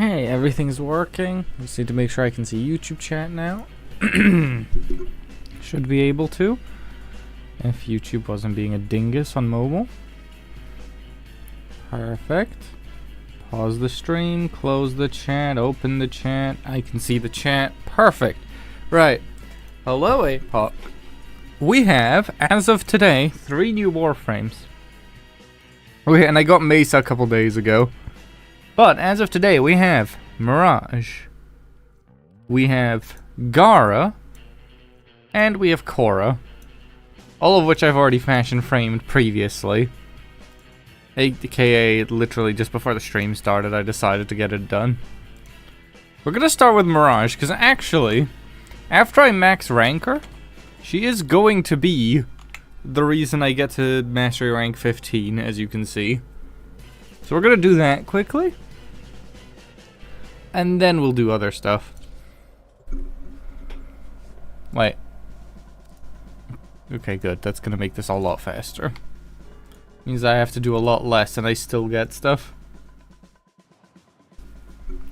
Okay, everything's working. Just need to make sure I can see YouTube chat now. Should be able to. If YouTube wasn't being a dingus on mobile. Perfect. Pause the stream, close the chat, open the chat. I can see the chat. Perfect. Right. Hello, APOP. We have, as of today, 3 new Warframes. Okay, and I got Mesa a couple days ago. But as of today, we have Mirage. We have Gara. And we have Korra. All of which I've already fashion framed previously. AKA, literally just before the stream started, I decided to get it done. We're gonna start with Mirage, because actually, after I max rank her, she is going to be the reason I get to mastery rank 15, as you can see. So we're gonna do that quickly. And then we'll do other stuff. Wait. Okay, good. That's gonna make this a lot faster. Means I have to do a lot less and I still get stuff.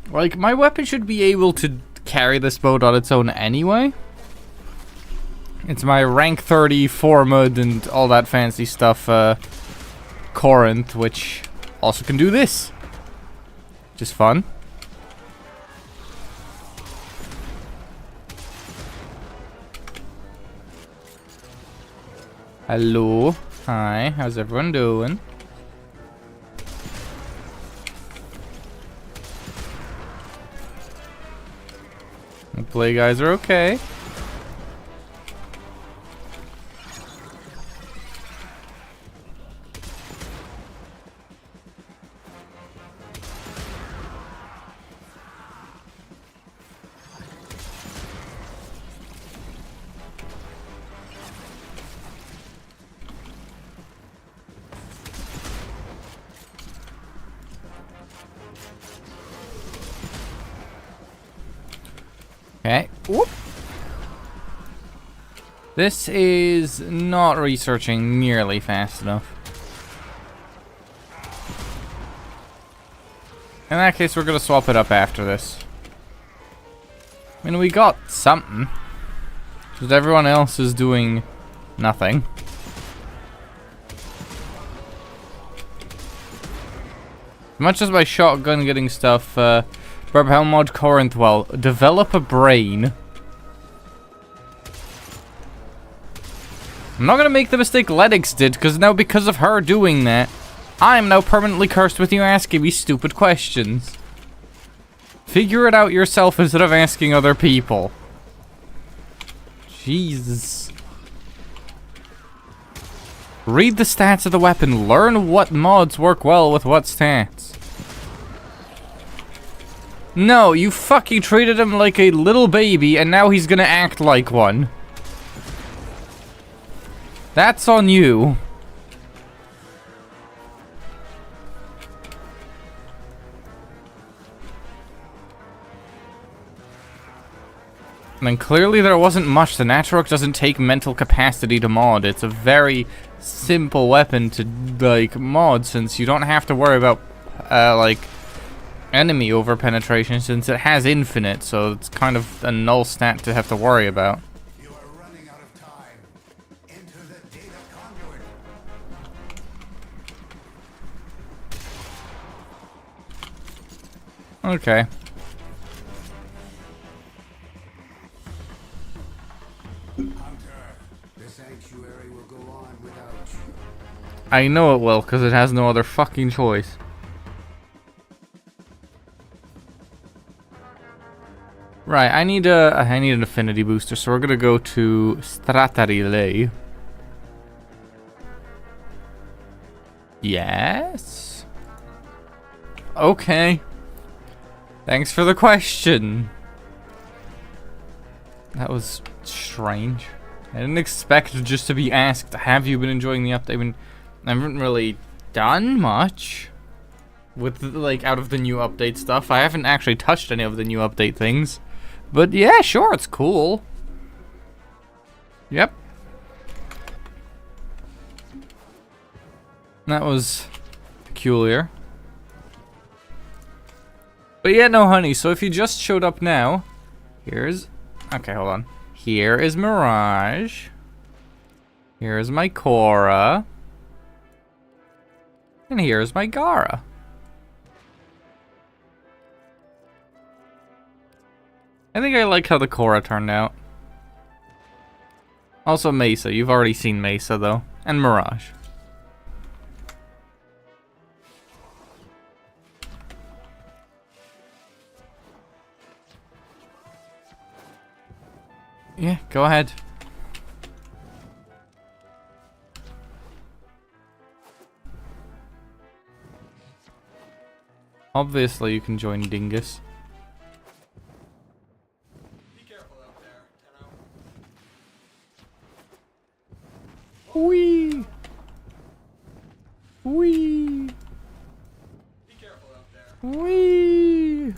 Like, my weapon should be able to carry this boat on its own anyway. It's my rank 30 Formud and all that fancy stuff, Corinth, which also can do this. Which is fun. Hello. Hi. How's everyone doing? Hopefully you guys are okay. Okay. Whoop. This is not researching nearly fast enough. In that case, we're gonna swap it up after this. I mean, we got something. Because everyone else is doing nothing. As much as my shotgun getting stuff, Burb Mod Corinth, well, develop a brain. I'm not gonna make the mistake Lennox did, because now because of her doing that, I am now permanently cursed with you asking me stupid questions. Figure it out yourself instead of asking other people. Jesus. Read the stats of the weapon, learn what mods work well with what stats. No, you fucking treated him like a little baby, and now he's gonna act like one. That's on you. I mean, clearly there wasn't much. The Naturok doesn't take mental capacity to mod. It's a very simple weapon to, like, mod, since you don't have to worry about, like, enemy over penetration, since it has infinite, so it's kind of a null stat to have to worry about. You are running out of time. Enter the data conduit. Okay. Hunter, the sanctuary will go on without you. I know it will, because it has no other fucking choice. Right, I need an affinity booster, so we're gonna go to Stratarile. Yes? Okay. Thanks for the question. That was strange. I didn't expect just to be asked, have you been enjoying the update? I mean, I haven't really done much with, like, out of the new update stuff. I haven't actually touched any of the new update things. But yeah, sure, it's cool. Yep. That was peculiar. But yeah, no, honey. So if you just showed up now, here's... Okay, hold on. Here is Mirage. Here is my Cora. And here's my Gara. I think I like how the Cora turned out. Also Mesa. You've already seen Mesa, though. And Mirage. Yeah, go ahead. Obviously, you can join Dingus. Be careful out there, Wee! Wee! Be careful out there. Wee!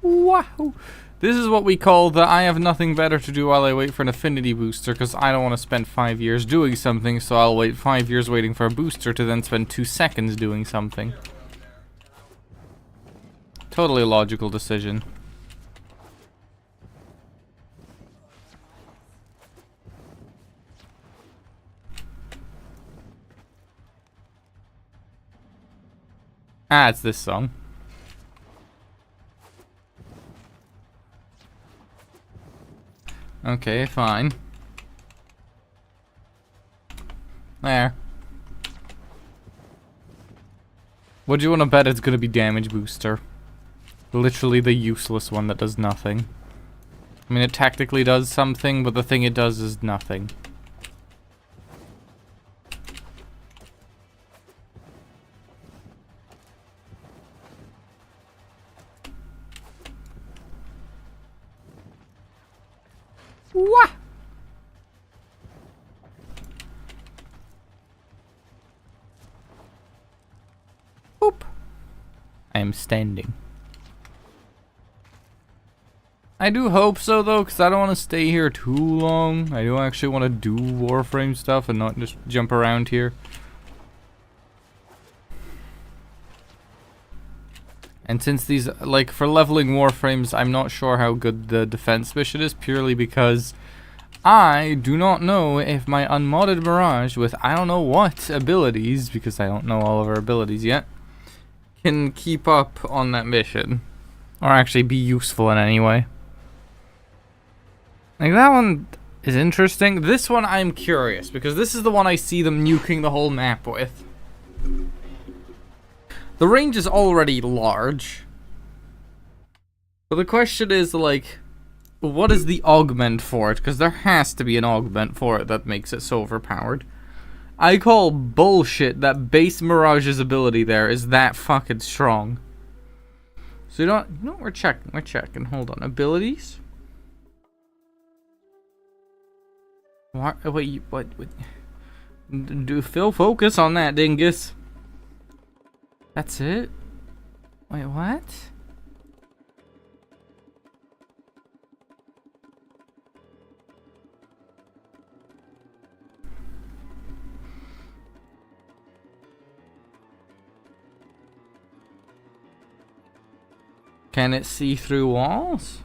Wow! This is what we call the I have nothing better to do while I wait for an affinity booster, because I don't want to spend 5 years doing something, so I'll wait 5 years waiting for a booster to then spend 2 seconds doing something. Totally logical decision. Ah, it's this song. Okay, fine. There. What do you want to bet it's gonna be damage booster? Literally the useless one that does nothing. I mean, it tactically does something, but the thing it does is nothing. Wah! Boop. I am standing. I do hope so, though, because I don't want to stay here too long. I do actually want to do Warframe stuff and not just jump around here. And since these, like, for leveling Warframes, I'm not sure how good the defense mission is, purely because I do not know if my unmodded Mirage with I don't know what abilities, because I don't know all of her abilities yet, can keep up on that mission. Or actually be useful in any way. Like, that one is interesting. This one I'm curious, because this is the one I see them nuking the whole map with. The range is already large. But the question is, like, what is the augment for it? Because there has to be an augment for it that makes it so overpowered. I call bullshit that base Mirage's ability there is that fucking strong. So you know what, we're checking. Hold on. Abilities? What? Wait, what? Do Phil focus on that, dingus. That's it? Wait, what? Can it see through walls?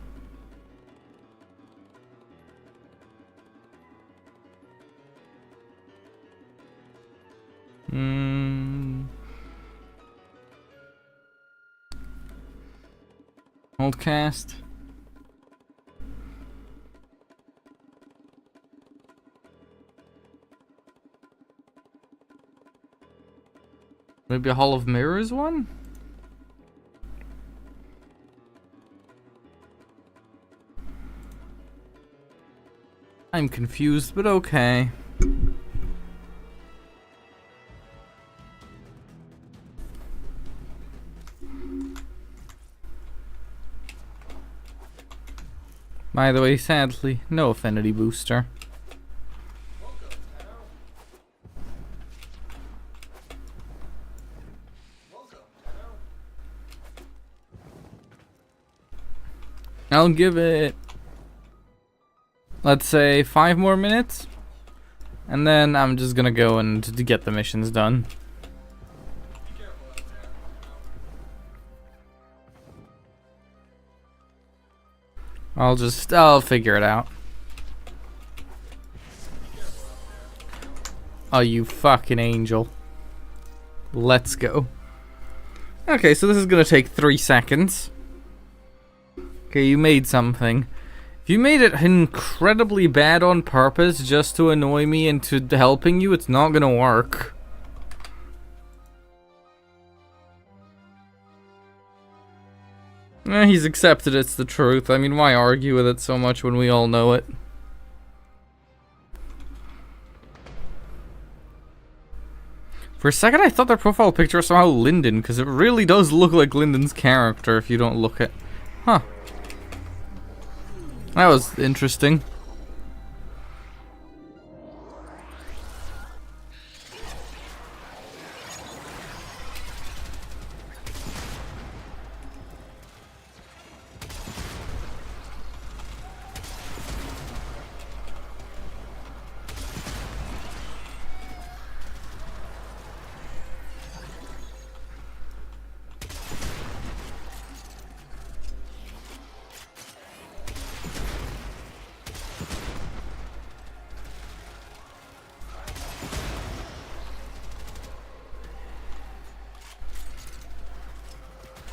Hold cast. Maybe a Hall of Mirrors one? I'm confused, but okay. By the way, sadly, no affinity booster. I'll give it, let's say, 5 more minutes, and then I'm just gonna go and to get the missions done. I'll figure it out. Oh, you fucking angel. Let's go. Okay, so this is gonna take 3 seconds. Okay, you made something. If you made it incredibly bad on purpose just to annoy me into helping you, it's not gonna work. He's accepted it's the truth. I mean, why argue with it so much when we all know it? For a second, I thought their profile picture was somehow Lyndon, because it really does look like Lyndon's character if you don't look at... Huh. That was interesting.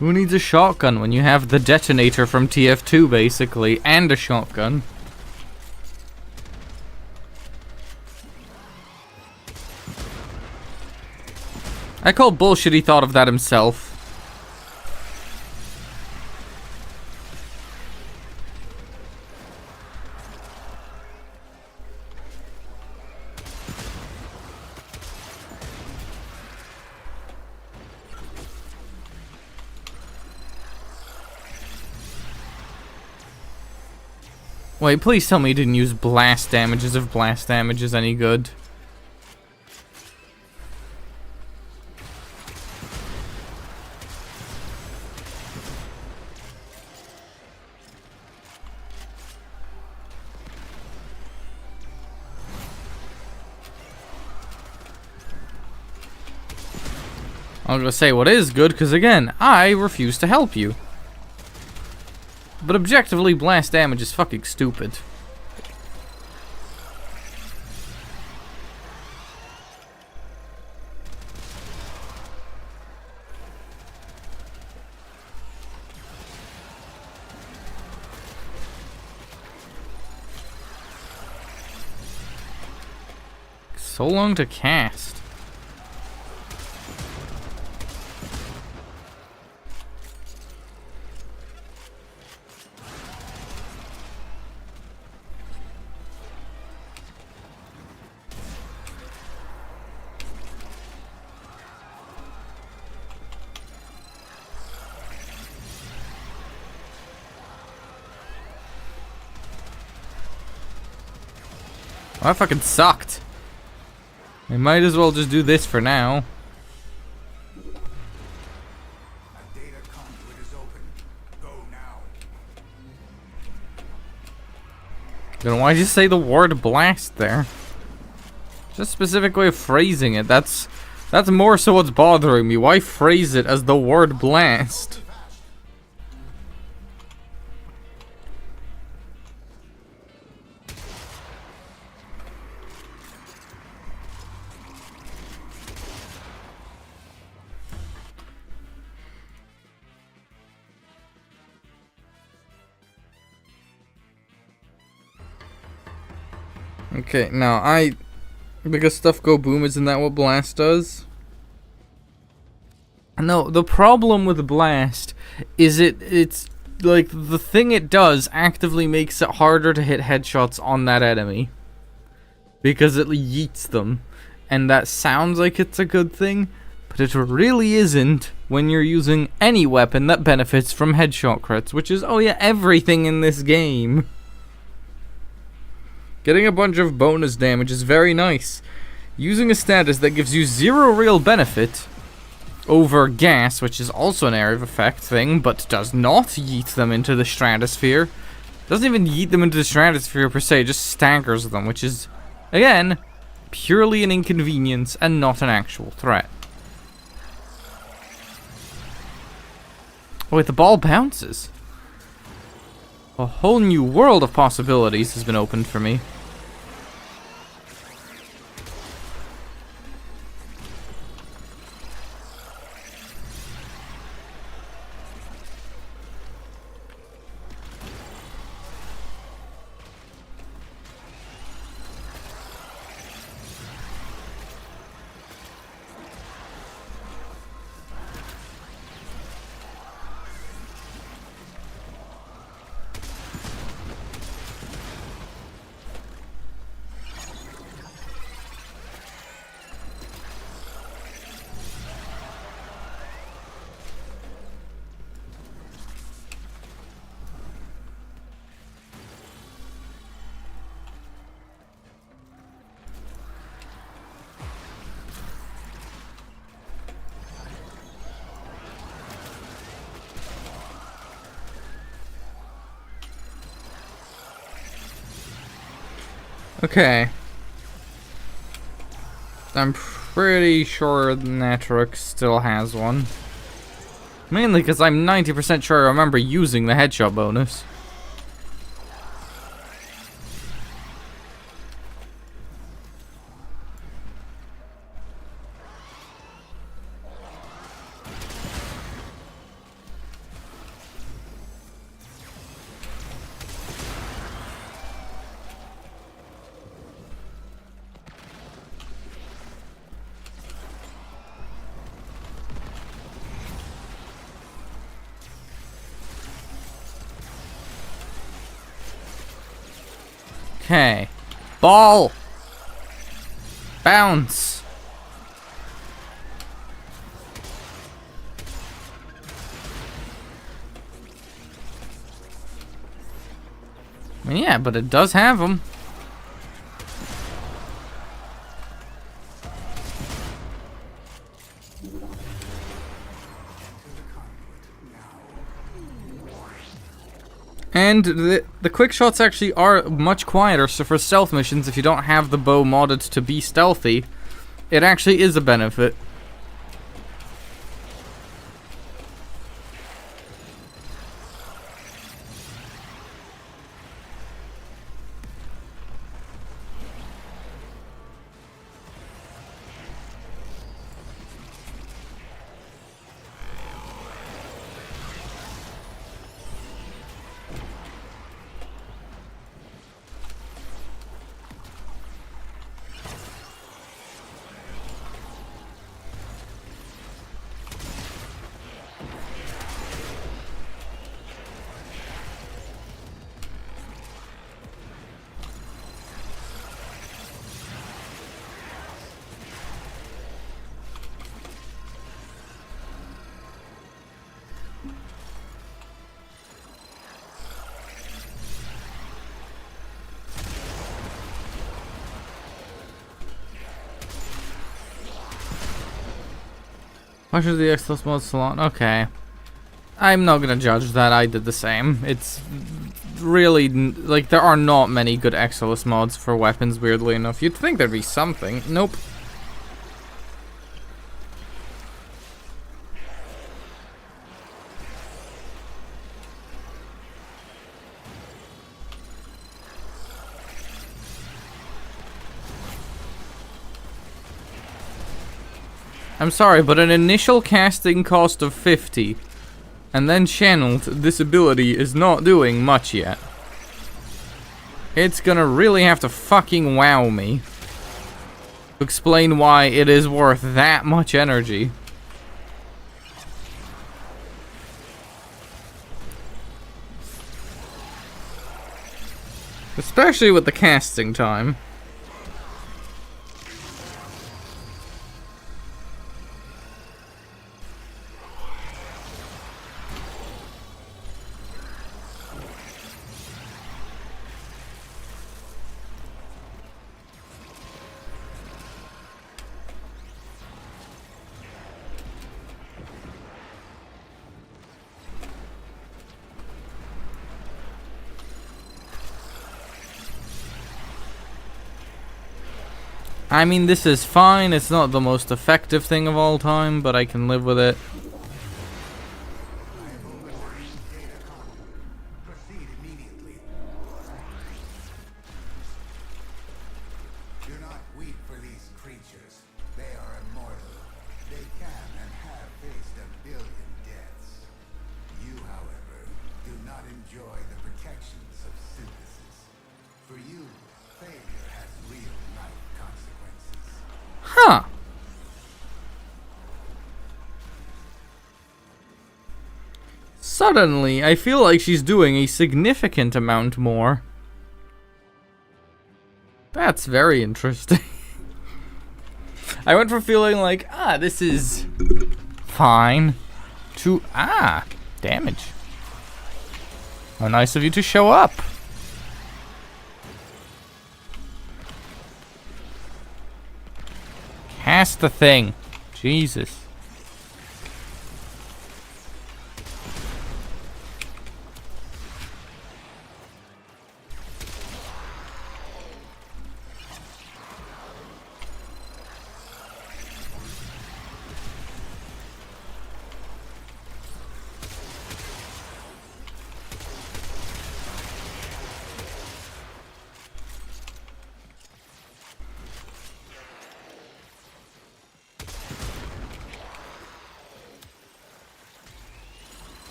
Who needs a shotgun when you have the detonator from TF2, basically, and a shotgun? I call bullshit he thought of that himself. Wait, please tell me you didn't use blast damages if blast damage is any good. I was gonna say what is good, because again, I refuse to help you. But objectively, blast damage is fucking stupid. So long to cast. Well, that fucking sucked. I might as well just do this for now. A data conduit is open. Go now. Then why'd you say the word blast there? Just a specific way of phrasing it. That's more so what's bothering me. Why phrase it as the word blast? Okay, now because stuff go boom, isn't that what blast does? No, the problem with blast is it's like the thing it does actively makes it harder to hit headshots on that enemy. Because it yeets them. And that sounds like it's a good thing, but it really isn't when you're using any weapon that benefits from headshot crits, which is, oh yeah, everything in this game. Getting a bunch of bonus damage is very nice. Using a status that gives you 0 real benefit over gas, which is also an area of effect thing, but does not yeet them into the stratosphere. Doesn't even yeet them into the stratosphere per se, just staggers them, which is, again, purely an inconvenience and not an actual threat. Oh wait, the ball bounces. A whole new world of possibilities has been opened for me. Okay. I'm pretty sure Netrix still has one. Mainly because I'm 90% sure I remember using the headshot bonus. Okay. Ball! Bounce! I mean, yeah, but it does have them. And the quick shots actually are much quieter, so for stealth missions, if you don't have the bow modded to be stealthy, it actually is a benefit. Why should the Exos mod salon? Okay. I'm not gonna judge that, I did the same. It's really, like, there are not many good Exilus mods for weapons, weirdly enough. You'd think there'd be something. Nope. I'm sorry, but an initial casting cost of 50 and then channeled, this ability is not doing much yet. It's gonna really have to fucking wow me to explain why it is worth that much energy. Especially with the casting time. I mean, this is fine. It's not the most effective thing of all time, but I can live with it. Proceed immediately. weep for these creatures. They are immortal. They can and have faced 1 billion deaths. You, however, do not enjoy the protections of synthesis. For you, failure has real-life consequences. Huh. Suddenly, I feel like she's doing a significant amount more. That's very interesting. I went from feeling like, this is fine, to, damage. How nice of you to show up. Cast the thing. Jesus.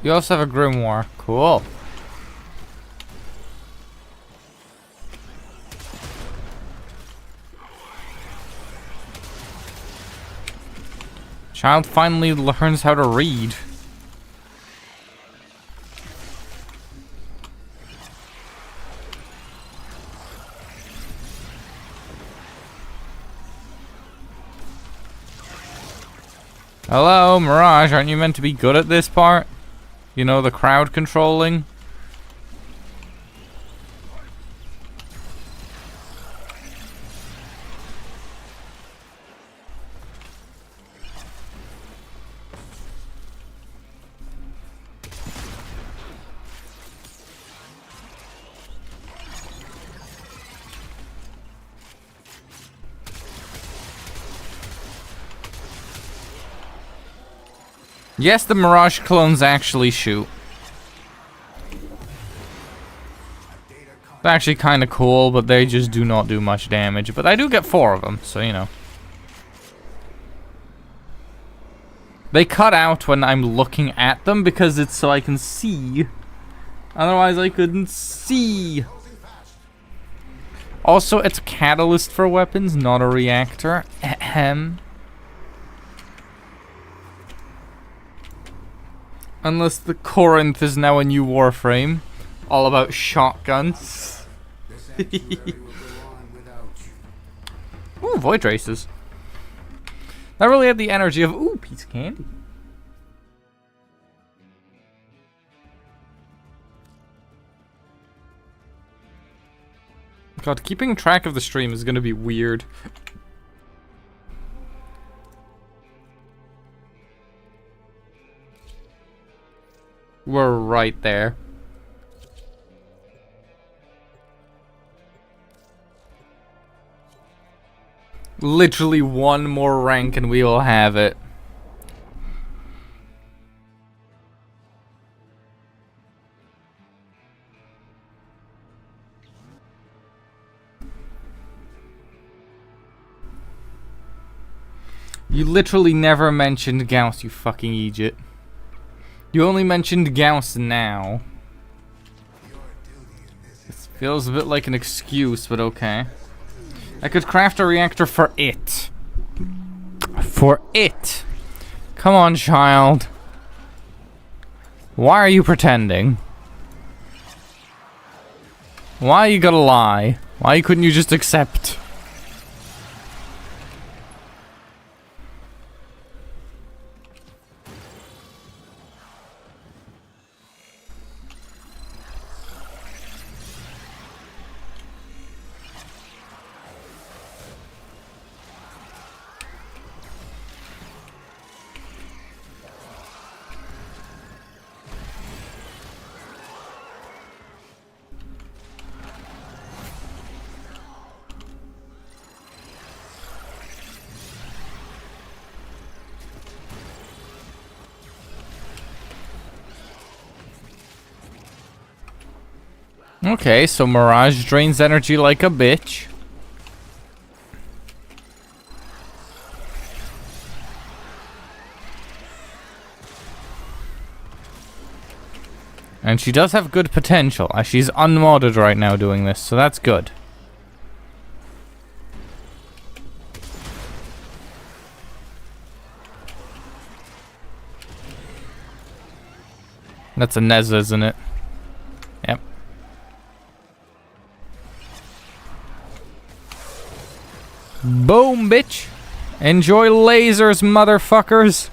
You also have a grimoire. Cool. Child finally learns how to read. Hello, Mirage, aren't you meant to be good at this part? You know, the crowd controlling? Yes, the Mirage clones actually shoot. They're actually kind of cool, but they just do not do much damage. But I do get 4 of them, so you know. They cut out when I'm looking at them because it's so I can see. Otherwise, I couldn't see. Also, it's a catalyst for weapons, not a reactor. Ahem. Unless the Corinth is now a new Warframe. All about shotguns. Ooh, void races. That really had the energy of, ooh, piece of candy. God, keeping track of the stream is gonna be weird. We're right there. Literally one more rank and we will have it. You literally never mentioned Gauss, you fucking Egypt. You only mentioned Gauss now. This feels a bit like an excuse, but okay. I could craft a reactor for it. For it. Come on, child. Why are you pretending? Why you gotta lie? Why couldn't you just accept? Okay, so Mirage drains energy like a bitch. And she does have good potential, as she's unmodded right now doing this, so that's good. That's a Neza, isn't it? Yep. Boom, bitch! Enjoy lasers, motherfuckers!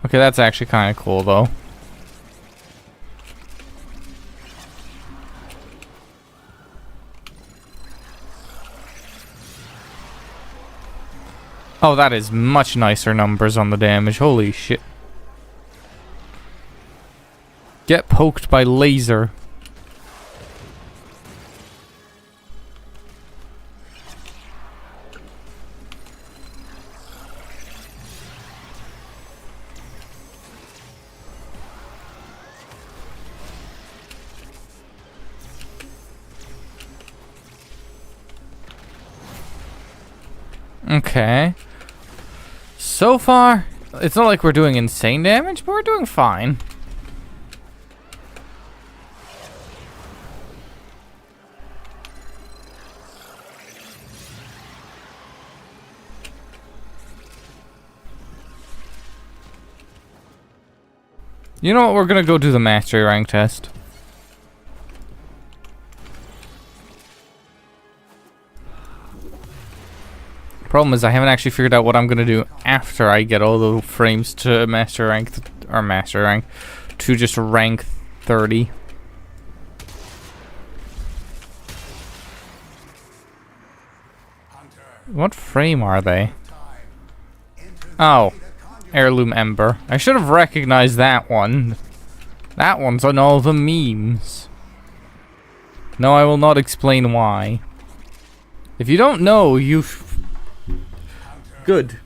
Okay, that's actually kind of cool, though. Oh, that is much nicer numbers on the damage. Holy shit. Get poked by laser. Okay. So far, it's not like we're doing insane damage, but we're doing fine. You know what? We're gonna go do the mastery rank test. Problem is, I haven't actually figured out what I'm gonna do after I get all the frames to master rank, or master rank, to just rank 30. What frame are they? Oh, heirloom ember. I should have recognized that one. That one's on all the memes. No, I will not explain why. If you don't know, Good.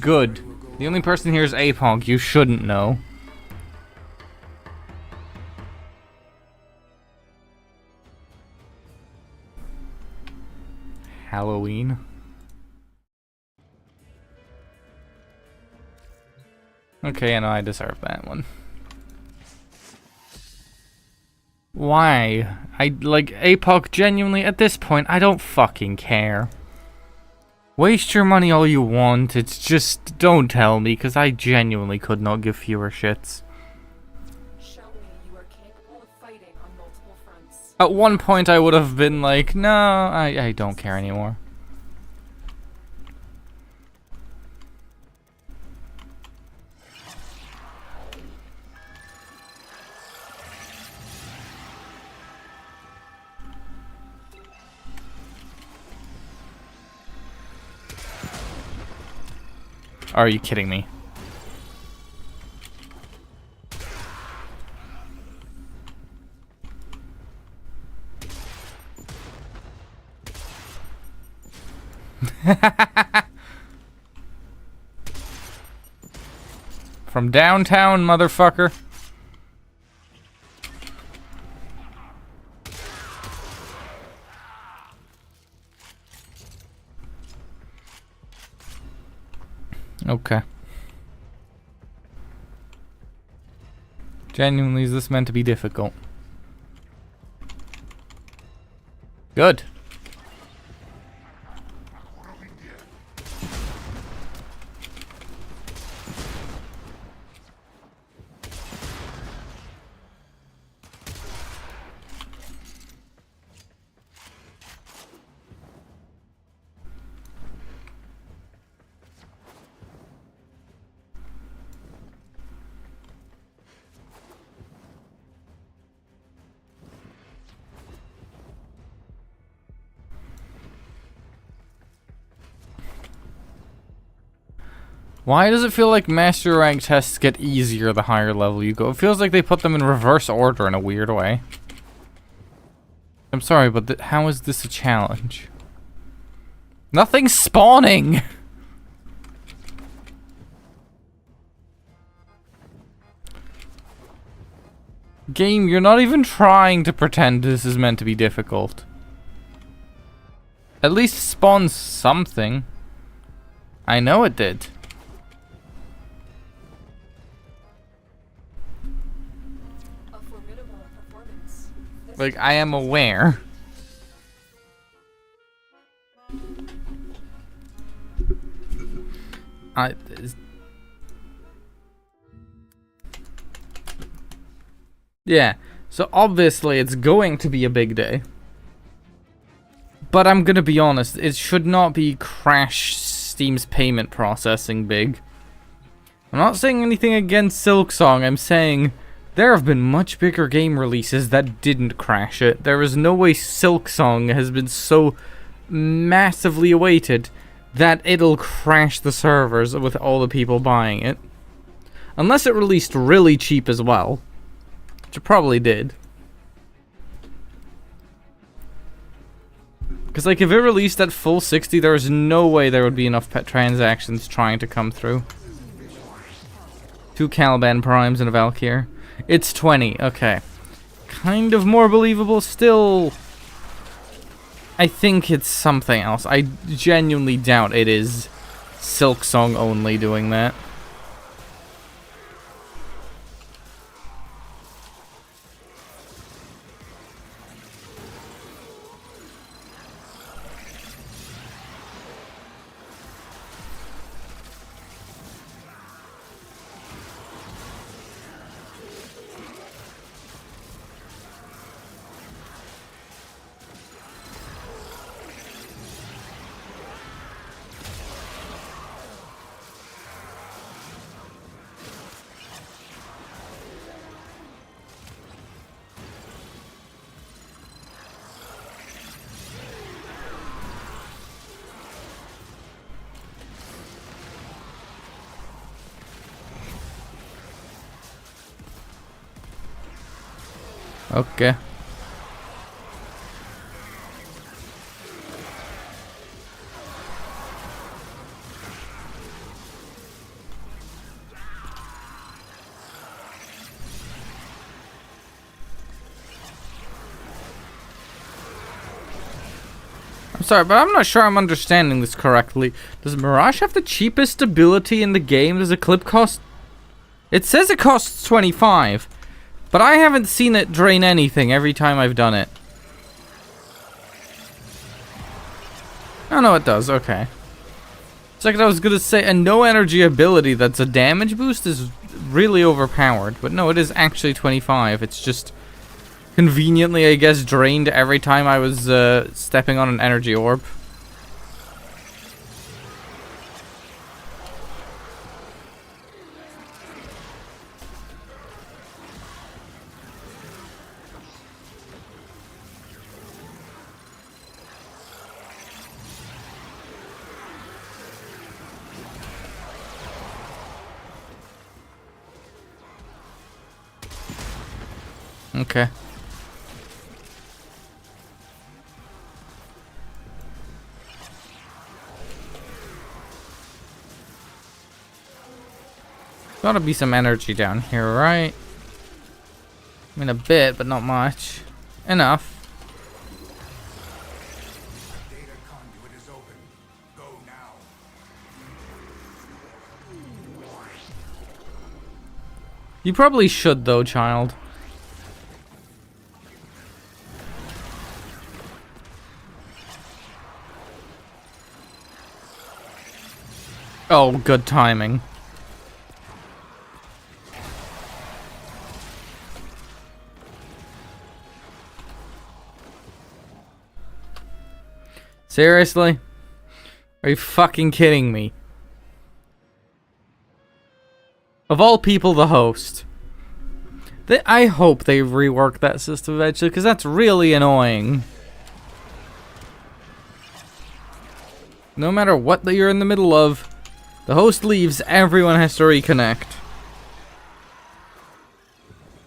Good. The only person here is APOG. You shouldn't know. Halloween. Okay, I know I deserve that one. Why? Like, APOG, genuinely, at this point, I don't fucking care. Waste your money all you want, it's just, don't tell me, because I genuinely could not give fewer shits. Show me you are capable of fighting on multiple fronts. At one point I would have been like, no, I don't care anymore. Are you kidding me? From downtown, motherfucker. Okay. Genuinely, is this meant to be difficult? Good. Why does it feel like master rank tests get easier the higher level you go? It feels like they put them in reverse order in a weird way. I'm sorry, but how is this a challenge? Nothing's spawning! Game, you're not even trying to pretend this is meant to be difficult. At least spawn something. I know it did. A formidable performance. Like, I am aware. Yeah, so obviously it's going to be a big day. But I'm gonna be honest, it should not be crash Steam's payment processing big. I'm not saying anything against Silksong, I'm saying there have been much bigger game releases that didn't crash it. There is no way Silksong has been so massively awaited that it'll crash the servers with all the people buying it. Unless it released really cheap as well. Which it probably did. Because, like, if it released at full 60, there is no way there would be enough pet transactions trying to come through. 2 Caliban Primes and a Valkyr. It's 20, okay. Kind of more believable still. I think it's something else. I genuinely doubt it is Silksong only doing that. Okay. I'm sorry, but I'm not sure I'm understanding this correctly. Does Mirage have the cheapest ability in the game? Does a clip cost... It says it costs 25. But I haven't seen it drain anything every time I've done it. Oh no, it does, okay. It's like I was gonna say, a no energy ability that's a damage boost is really overpowered. But no, it is actually 25. It's just conveniently, I guess, drained every time I was stepping on an energy orb. Okay. Gotta be some energy down here, right? I mean, a bit, but not much. Enough. Data conduit is open. Go now. You probably should, though, child. Oh, good timing. Seriously? Are you fucking kidding me? Of all people, the host. I hope they rework that system eventually, because that's really annoying. No matter what you're in the middle of, the host leaves, everyone has to reconnect.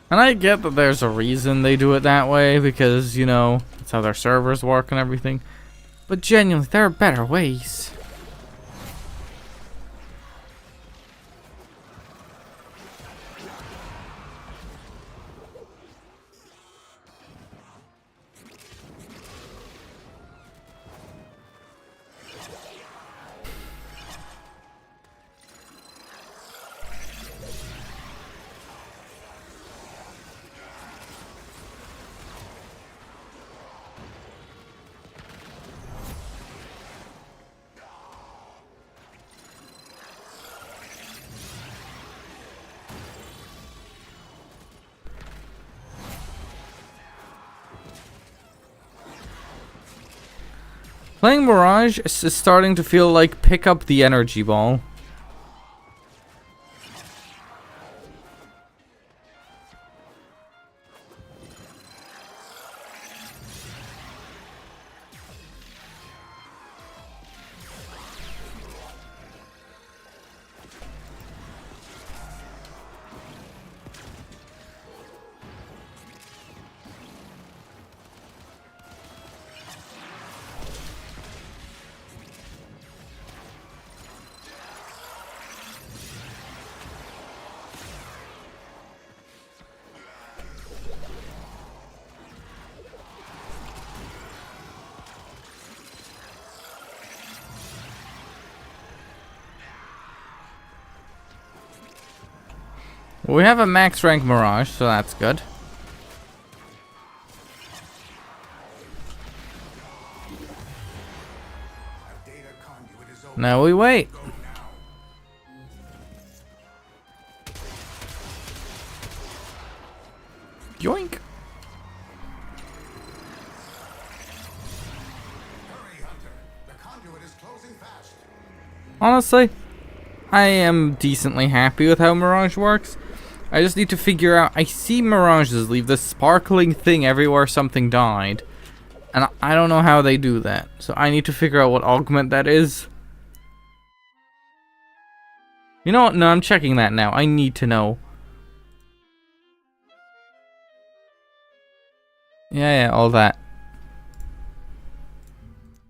And I get that there's a reason they do it that way, because, you know, that's how their servers work and everything. But genuinely, there are better ways. Playing Mirage is starting to feel like pick up the energy ball. We have a max rank Mirage, so that's good. A data conduit is open. Now we wait. Go now. Yoink. Hurry, Hunter. The conduit is closing fast. Honestly, I am decently happy with how Mirage works. I just need to figure out... I see Mirages leave this sparkling thing everywhere something died. And I don't know how they do that. So I need to figure out what augment that is. You know what? No, I'm checking that now. I need to know. Yeah, all that.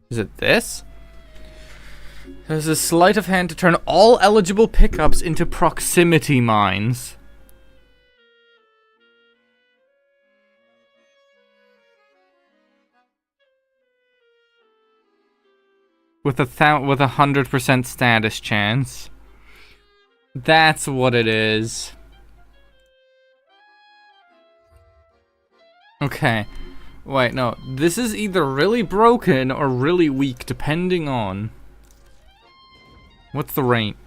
Is it this? There's a sleight of hand to turn all eligible pickups into proximity mines. With a 100% status chance. That's what it is. Okay. Wait, no. This is either really broken or really weak, depending on... What's the rank?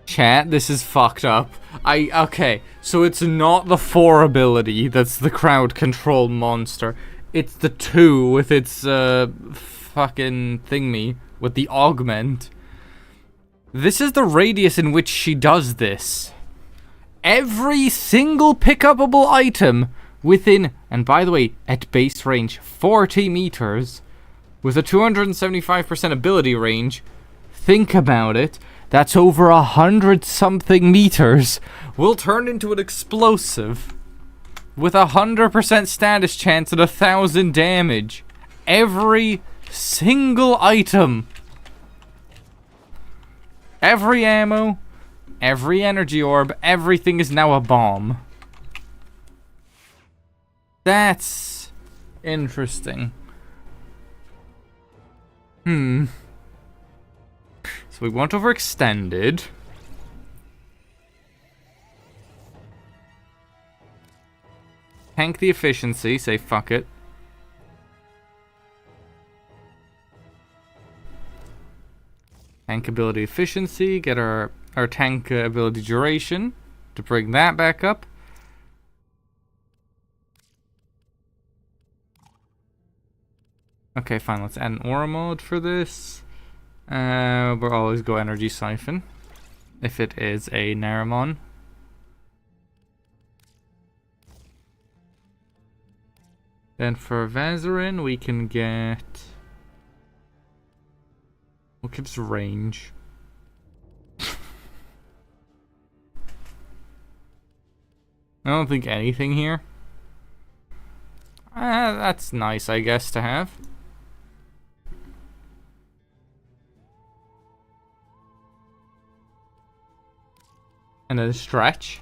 Chat, this is fucked up. Okay, so it's not the 4 ability that's the crowd control monster. It's the 2 with its fucking thingy with the augment. This is the radius in which she does this. Every single pickupable item within, and by the way, at base range 40 meters with a 275% ability range. Think about it. That's over 100 something meters. Will turn into an explosive. With 100% status chance and 1000 damage. Every single item. Every ammo. Every energy orb. Everything is now a bomb. That's interesting. So we want overextended. Tank the efficiency, say fuck it. Tank ability efficiency, get our tank ability duration to bring that back up. Okay, fine, let's add an aura mode for this. We'll always go energy siphon if it is a Naramon. Then for Vazarin, we can get... What gives range? I don't think anything here. That's nice, I guess, to have. And then stretch.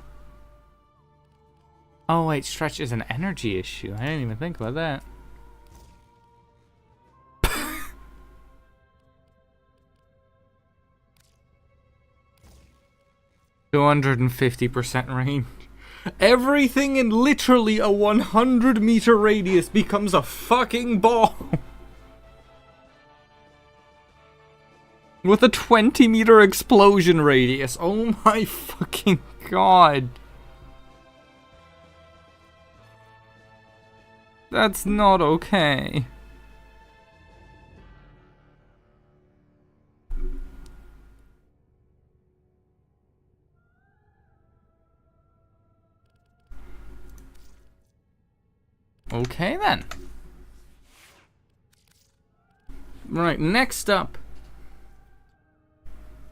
Oh wait, stretch is an energy issue. I didn't even think about that. (250% range). Everything in literally a 100 meter radius becomes a fucking bomb. With a 20 meter explosion radius. Oh my fucking god. That's not okay. Okay then. Right, next up.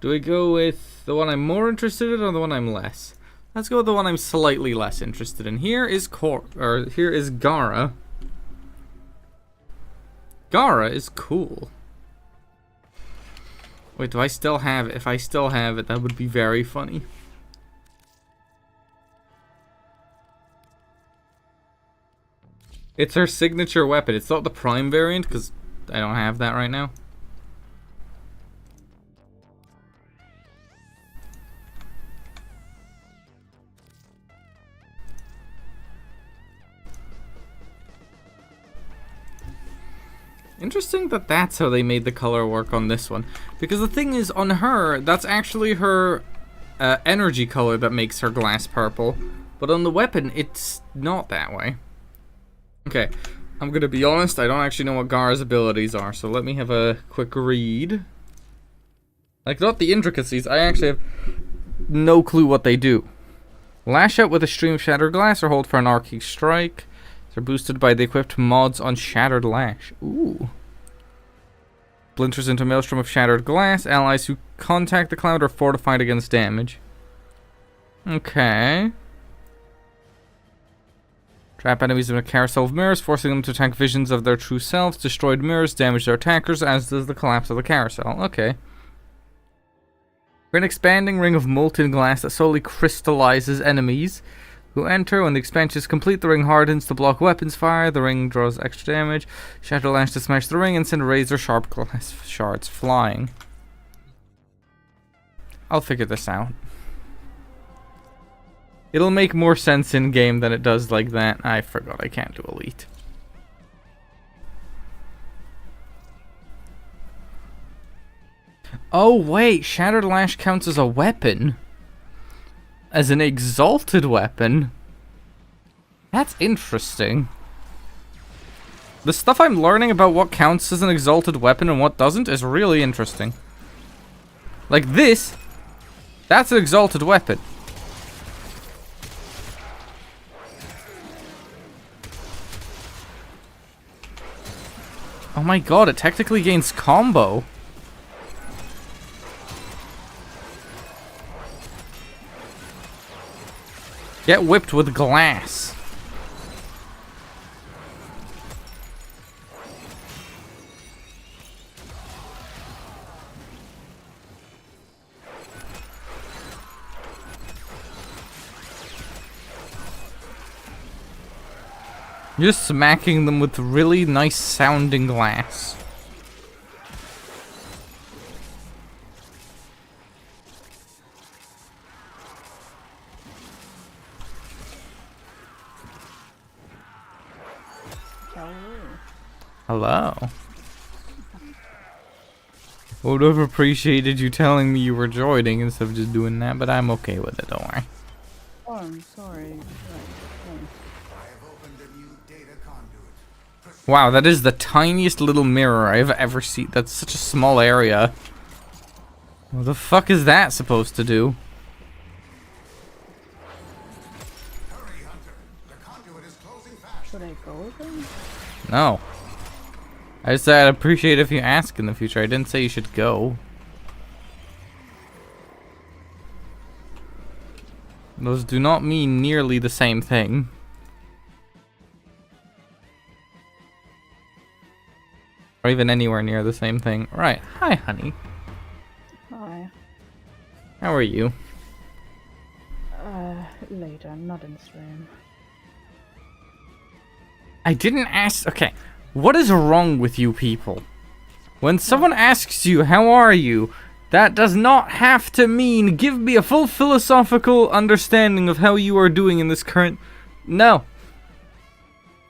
Do we go with the one I'm more interested in or the one I'm less? Let's go with the one I'm slightly less interested in. Here is Gara. Gara is cool. Wait, do I still have it? If I still have it, that would be very funny. It's her signature weapon. It's not the prime variant, because I don't have that right now. Interesting that that's how they made the color work on this one. Because the thing is, on her, that's actually her energy color that makes her glass purple. But on the weapon, it's not that way. Okay, I'm gonna be honest, I don't actually know what Gara's abilities are, so let me have a quick read. Like, not the intricacies, I actually have no clue what they do. Lash out with a stream of shattered glass or hold for an arcing strike. They're boosted by the equipped mods on Shattered Lash. Ooh. Splinters into a maelstrom of shattered glass. Allies who contact the cloud are fortified against damage. Okay. Trap enemies in a carousel of mirrors, forcing them to attack visions of their true selves. Destroyed mirrors damage their attackers, as does the collapse of the carousel. Okay. We're an expanding ring of molten glass that slowly crystallizes enemies who enter. When the expansion is complete, the ring hardens to block weapons fire. The ring draws extra damage. Shadow Lash to smash the ring and send razor-sharp glass shards flying. I'll figure this out. It'll make more sense in-game than it does like that. I forgot I can't do Elite. Oh wait, Shattered Lash counts as a weapon. As an exalted weapon. That's interesting. The stuff I'm learning about what counts as an exalted weapon and what doesn't is really interesting. Like this, that's an exalted weapon. Oh my god, it technically gains combo. Get whipped with glass. You're just smacking them with really nice sounding glass. Hello. I would have appreciated you telling me you were joining instead of just doing that, but I'm okay with it, don't worry. Oh, I'm sorry. Wow, that is the tiniest little mirror I've ever seen. That's such a small area. What the fuck is that supposed to do? Hurry, Hunter. The conduit is closing fast. Should I go then? No. I just said I'd appreciate if you ask in the future. I didn't say you should go. Those do not mean nearly the same thing. Or even anywhere near the same thing. Right. Hi, honey. Hi. How are you? Later, not in stream. I didn't ask. Okay. What is wrong with you people? When someone asks you, how are you? That does not have to mean give me a full philosophical understanding of how you are doing in this current... No.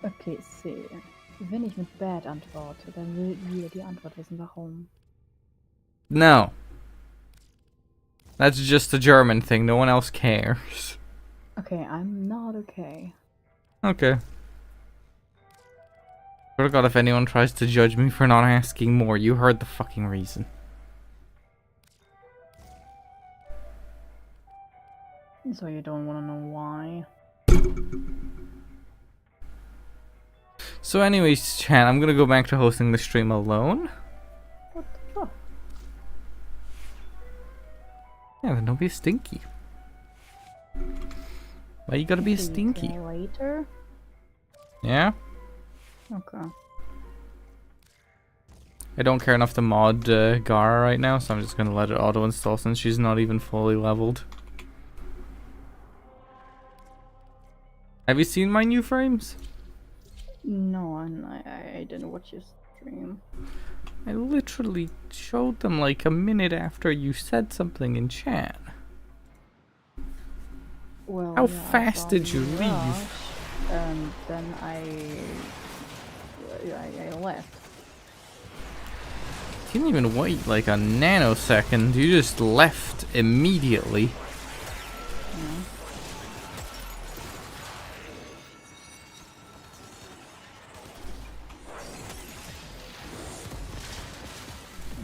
Okay, sehe. Wenn ich mit bad antworte, dann will ihr die Antwort wissen, warum. No. That's just a German thing. No one else cares. Okay, I'm not okay. Okay. Swear to God, if anyone tries to judge me for not asking more, you heard the fucking reason. So you don't want to know why? So anyways, chat, I'm gonna go back to hosting the stream alone. What the fuck? Yeah, then don't be stinky. Why you gotta be So you stinky? can later? Yeah? Okay. I don't care enough to mod Gara right now, so I'm just gonna let it auto-install since she's not even fully leveled. Have you seen my new frames? No, I didn't watch your stream. I literally showed them like a minute after you said something in chat. Well, How yeah, I fast saw did you rush, leave? And then I left. You didn't even wait like a nanosecond, you just left immediately. Yeah.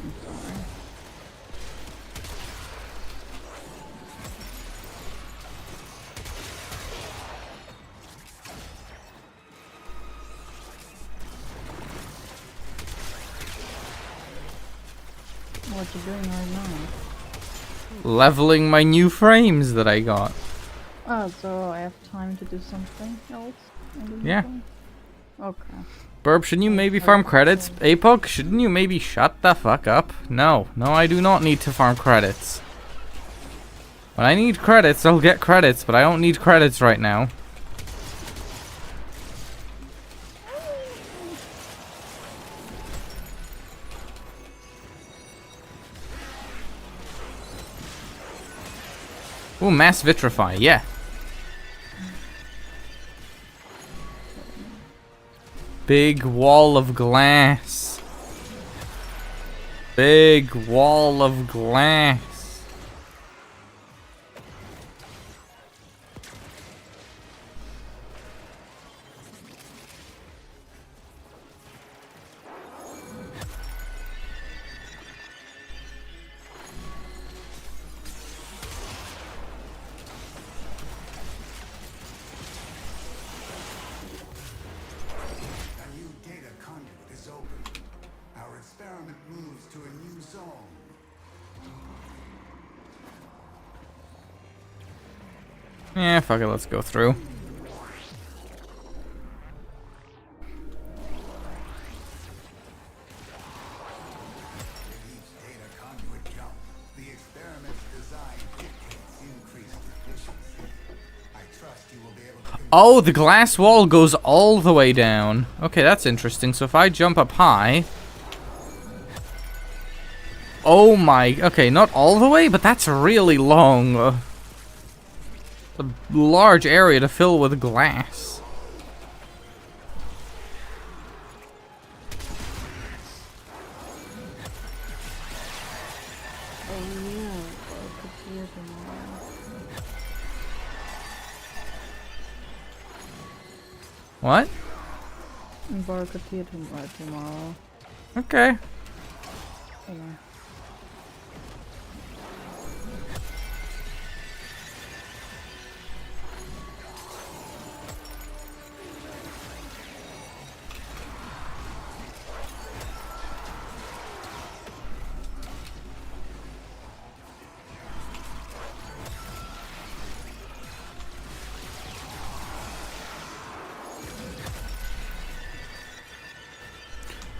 I'm sorry. What you doing right now? Leveling my new frames that I got. Oh, so I have time to do something else? in the Yeah. meantime? Okay. Burp, shouldn't you maybe farm credits? Apok, shouldn't you maybe shut the fuck up? No, I do not need to farm credits. When I need credits, I'll get credits, but I don't need credits right now. Ooh, mass vitrify, yeah. Big wall of glass. Big wall of glass. A new data conduit is open. Our experiment moves to a new zone. Yeah, fuck it, let's go through. With each data conduit jump, the experiment's design dictates increased efficiency. I trust you will be able to Oh, the glass wall goes all the way down. Okay, that's interesting. So if I jump up high... Oh my... Okay, not all the way, but that's really long. A large area to fill with glass. Oh yeah, I could see it tomorrow. What? Barketeer tomorrow. Okay. Yeah.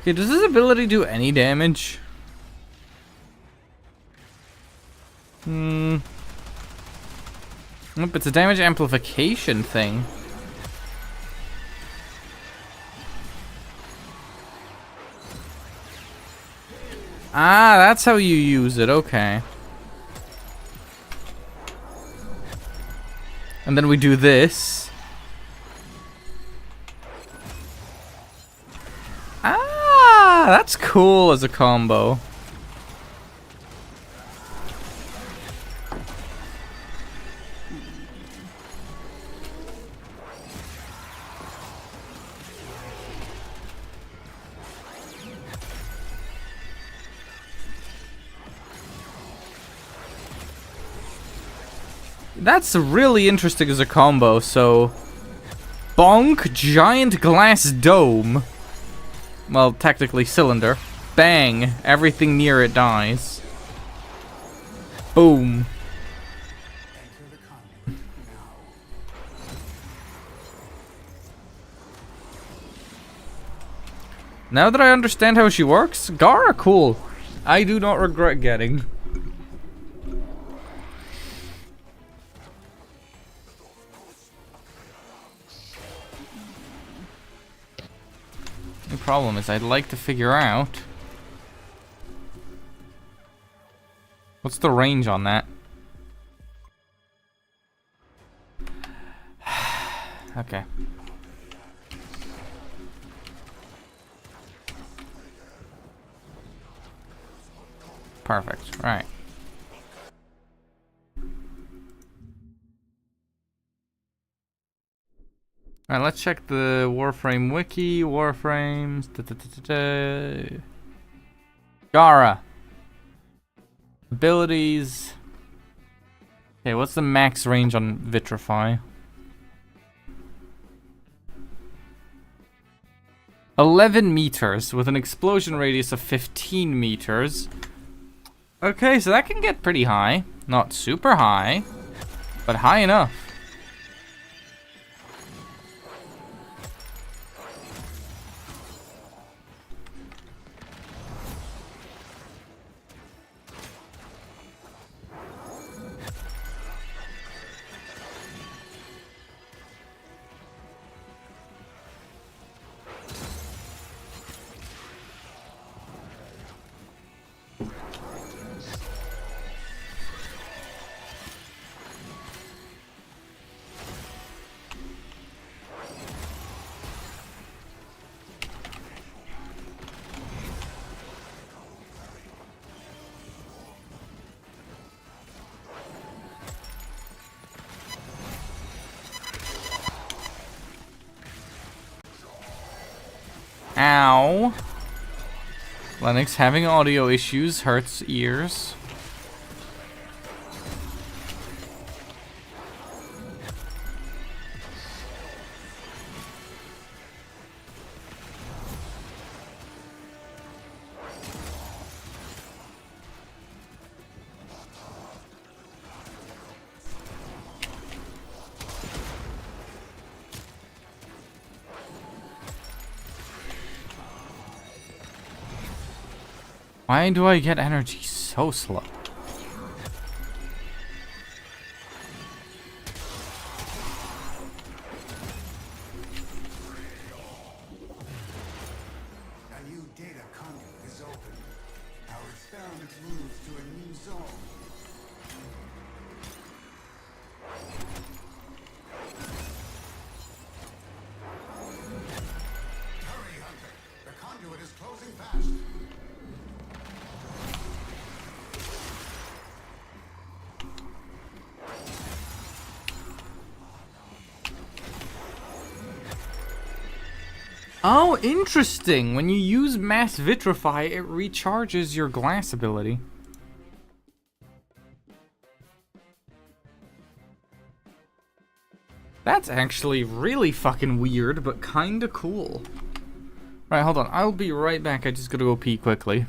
Okay, does this ability do any damage? Nope, it's a damage amplification thing. Ah, that's how you use it, okay. And then we do this. Ah, that's cool as a combo. That's really interesting as a combo, so... Bonk, giant glass dome. Well, technically cylinder. Bang, everything near it dies. Boom. Enter the conduit now. Now that I understand how she works, Gara, cool. I do not regret getting. The problem is I'd like to figure out what's the range on that. Okay. Perfect. Right. Alright, let's check the Warframe wiki. Warframes. Gara. Abilities. Okay, what's the max range on Vitrify? 11 meters with an explosion radius of 15 meters. Okay, so that can get pretty high. Not super high, but high enough. Ow. Lennox having audio issues hurts ears. Why do I get energy so slow? A new data conduit is open. Our experiment moves to a new zone. Hurry, Hunter. The conduit is closing fast. Oh, interesting. When you use Mass Vitrify, it recharges your glass ability. That's actually really fucking weird, but kinda cool. Right, hold on. I'll be right back. I just gotta go pee quickly.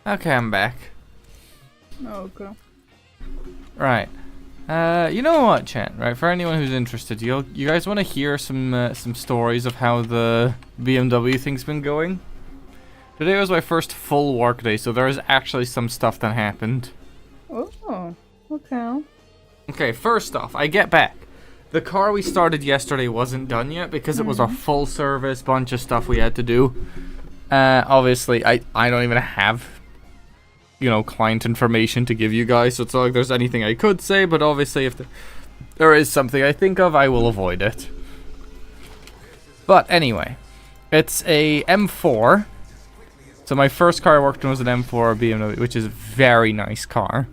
Okay, I'm back. Okay. Right. You know what, chat? Right, for anyone who's interested, you guys want to hear some stories of how the BMW thing's been going? Today was my first full work day, so there is actually some stuff that happened. Oh, okay. Okay, first off, I get back. The car we started yesterday wasn't done yet because it was a full service, bunch of stuff we had to do. Obviously, I don't even have, you know, client information to give you guys, so it's not like there's anything I could say, but obviously if there is something I think of, I will avoid it. But anyway, it's a M4. So my first car I worked on was an M4 BMW, which is a very nice car.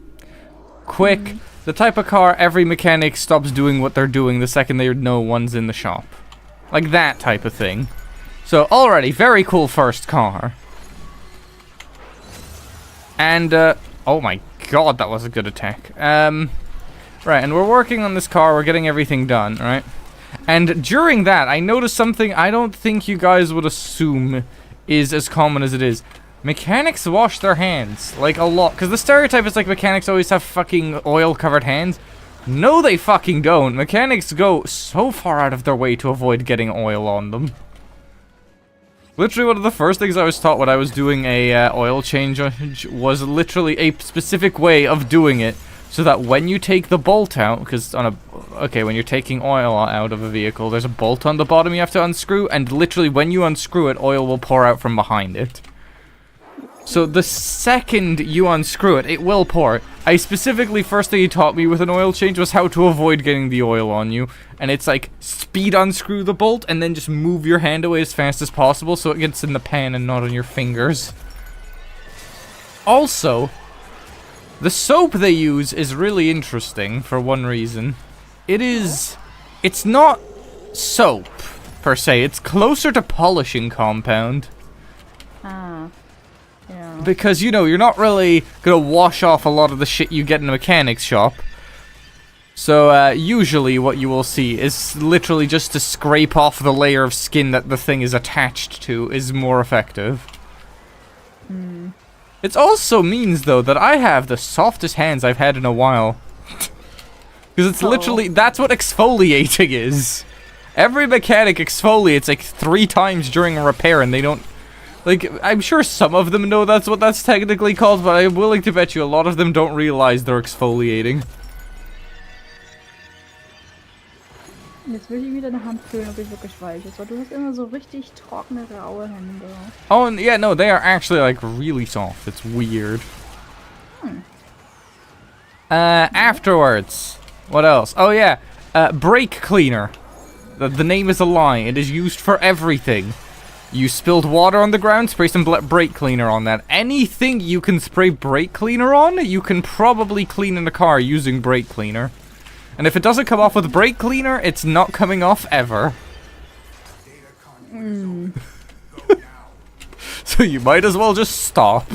Quick, the type of car every mechanic stops doing what they're doing the second they know one's in the shop. Like that type of thing. So already, very cool first car. And, oh my god, that was a good attack. Right, and we're working on this car, we're getting everything done, right? And during that, I noticed something I don't think you guys would assume is as common as it is. Mechanics wash their hands, like, a lot. Because the stereotype is, like, mechanics always have fucking oil-covered hands. No, they fucking don't. Mechanics go so far out of their way to avoid getting oil on them. Literally, one of the first things I was taught when I was doing a oil change was literally a specific way of doing it. So that when you take the bolt out, because when you're taking oil out of a vehicle, there's a bolt on the bottom you have to unscrew, and literally when you unscrew it, oil will pour out from behind it. So the second you unscrew it, it will pour. I specifically, first thing he taught me with an oil change was how to avoid getting the oil on you. And it's like, speed unscrew the bolt, and then just move your hand away as fast as possible so it gets in the pan and not on your fingers. Also, the soap they use is really interesting for one reason. It's not soap, per se. It's closer to polishing compound. Ah. Yeah. Because, you know, you're not really gonna wash off a lot of the shit you get in a mechanic's shop. So, usually what you will see is literally just to scrape off the layer of skin that the thing is attached to is more effective. It also means, though, that I have the softest hands I've had in a while. Because it's literally, that's what exfoliating is. Every mechanic exfoliates like 3 times during a repair and they don't... Like, I'm sure some of them know that's what that's technically called, but I'm willing to bet you a lot of them don't realize they're exfoliating. Jetzt will ich wieder eine Hand fühlen, ob ich wirklich weich ist, weil du hast immer so richtig trockene, raue Hände. Oh, and yeah, no, they are actually, like, really soft. It's weird. Afterwards. What else? Oh, yeah. Brake cleaner. The name is a lie. It is used for everything. You spilled water on the ground, spray some brake cleaner on that. Anything you can spray brake cleaner on, you can probably clean in a car using brake cleaner. And if it doesn't come off with brake cleaner, it's not coming off ever. So you might as well just stop.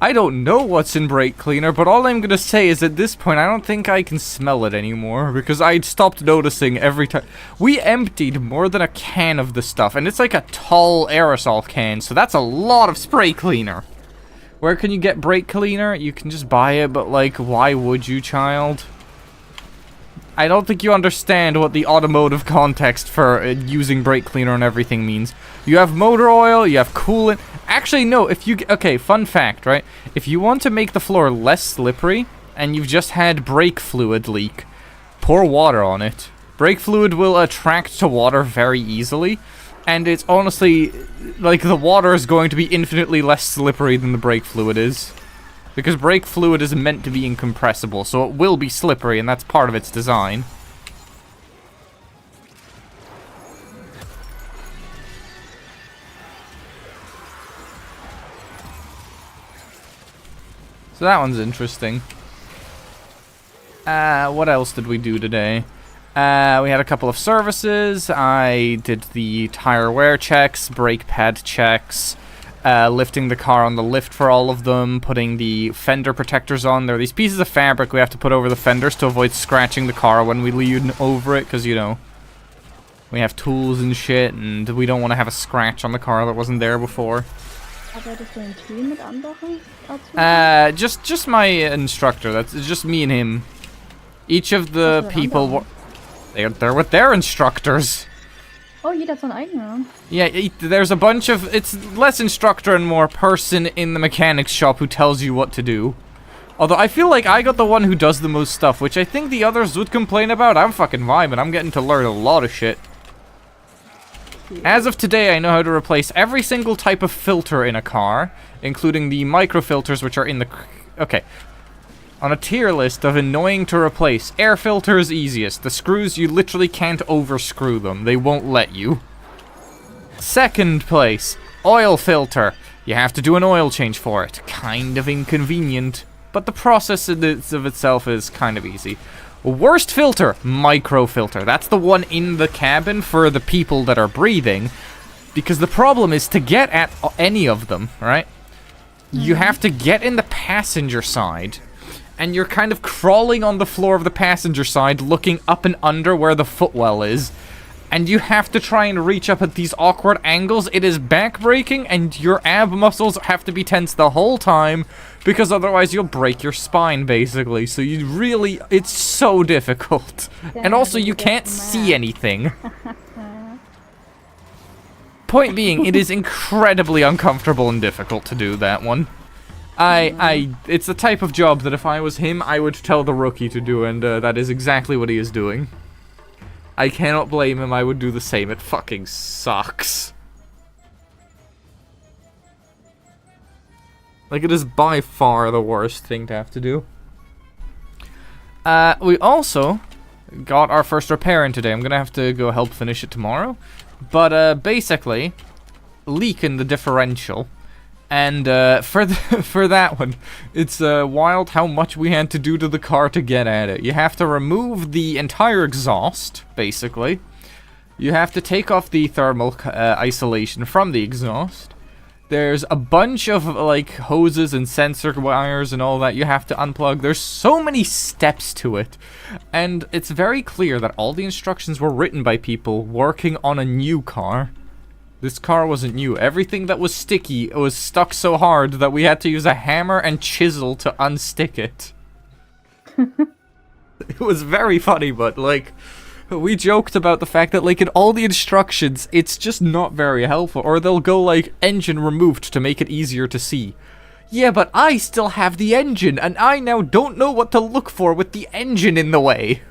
I don't know what's in brake cleaner, but all I'm gonna say is at this point I don't think I can smell it anymore, because I'd stopped noticing every time. We emptied more than a can of the stuff, and it's like a tall aerosol can, so that's a lot of spray cleaner. Where can you get brake cleaner? You can just buy it, but like, why would you, child? I don't think you understand what the automotive context for using brake cleaner and everything means. You have motor oil, you have coolant. Actually, no, if you... Okay, fun fact, right? If you want to make the floor less slippery, and you've just had brake fluid leak, pour water on it. Brake fluid will attract to water very easily, and it's honestly... Like, the water is going to be infinitely less slippery than the brake fluid is. Because brake fluid is meant to be incompressible, so it will be slippery, and that's part of its design. So that one's interesting. What else did we do today? We had a couple of services. I did the tire wear checks, brake pad checks, lifting the car on the lift for all of them, putting the fender protectors on. There are these pieces of fabric we have to put over the fenders to avoid scratching the car when we lean over it, because, you know, We have tools and shit, and we don't want to have a scratch on the car that wasn't there before. Arbeitest du im Team mit anderen Azubis? Just my instructor. That's just me and him. Each of the Ach so, people, they're with their instructors. Oh, jeder hat seinen eigenen. Yeah, there's a bunch of, it's less instructor and more person in the mechanics shop who tells you what to do. Although I feel like I got the one who does the most stuff, which I think the others would complain about. I'm fucking vibing. I'm getting to learn a lot of shit. As of today, I know how to replace every single type of filter in a car, including the microfilters which are in the... Okay. On a tier list of annoying to replace, air filter is easiest. The screws, you literally can't overscrew them. They won't let you. Second place, oil filter. You have to do an oil change for it. Kind of inconvenient, but the process of itself is kind of easy. Worst filter, microfilter. That's the one in the cabin for the people that are breathing. Because the problem is to get at any of them, right? You have to get in the passenger side, and you're kind of crawling on the floor of the passenger side, looking up and under where the footwell is. And you have to try and reach up at these awkward angles. It is back-breaking, and your ab muscles have to be tense the whole time, because otherwise you'll break your spine, basically. So you really... It's so difficult. And also, you can't see anything. Point being, it is incredibly uncomfortable and difficult to do that one. It's the type of job that if I was him, I would tell the rookie to do, and that is exactly what he is doing. I cannot blame him, I would do the same. It fucking sucks. Like, it is by far the worst thing to have to do. We also got our first repair in today. I'm gonna have to go help finish it tomorrow. But, basically, leak in the differential. And, for that one, it's, wild how much we had to do to the car to get at it. You have to remove the entire exhaust, basically. You have to take off the thermal, isolation from the exhaust. There's a bunch of, like, hoses and sensor wires and all that you have to unplug. There's so many steps to it. And it's very clear that all the instructions were written by people working on a new car. This car wasn't new. Everything that was sticky was stuck so hard that we had to use a hammer and chisel to unstick it. It was very funny, but, like, we joked about the fact that, like, in all the instructions, it's just not very helpful. Or they'll go, like, engine removed to make it easier to see. Yeah, but I still have the engine, and I now don't know what to look for with the engine in the way.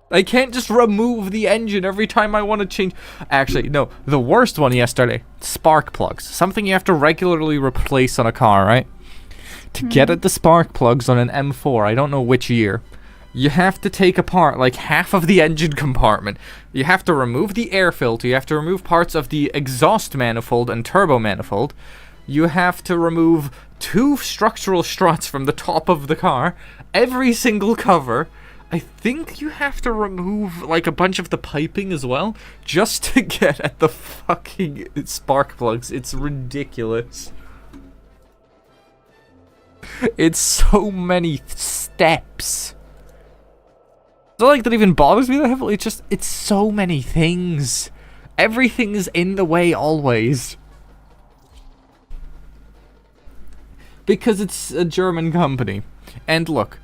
I can't just remove the engine every time I want to change... Actually, no. The worst one yesterday. Spark plugs. Something you have to regularly replace on a car, right? To get at the spark plugs on an M4, I don't know which year, you have to take apart, like, half of the engine compartment. You have to remove the air filter. You have to remove parts of the exhaust manifold and turbo manifold. You have to remove 2 structural struts from the top of the car. Every single cover... I think you have to remove, like, a bunch of the piping as well, just to get at the fucking spark plugs. It's ridiculous. It's so many steps. It's not like that even bothers me that heavily, it's so many things. Everything is in the way always. Because it's a German company. And look.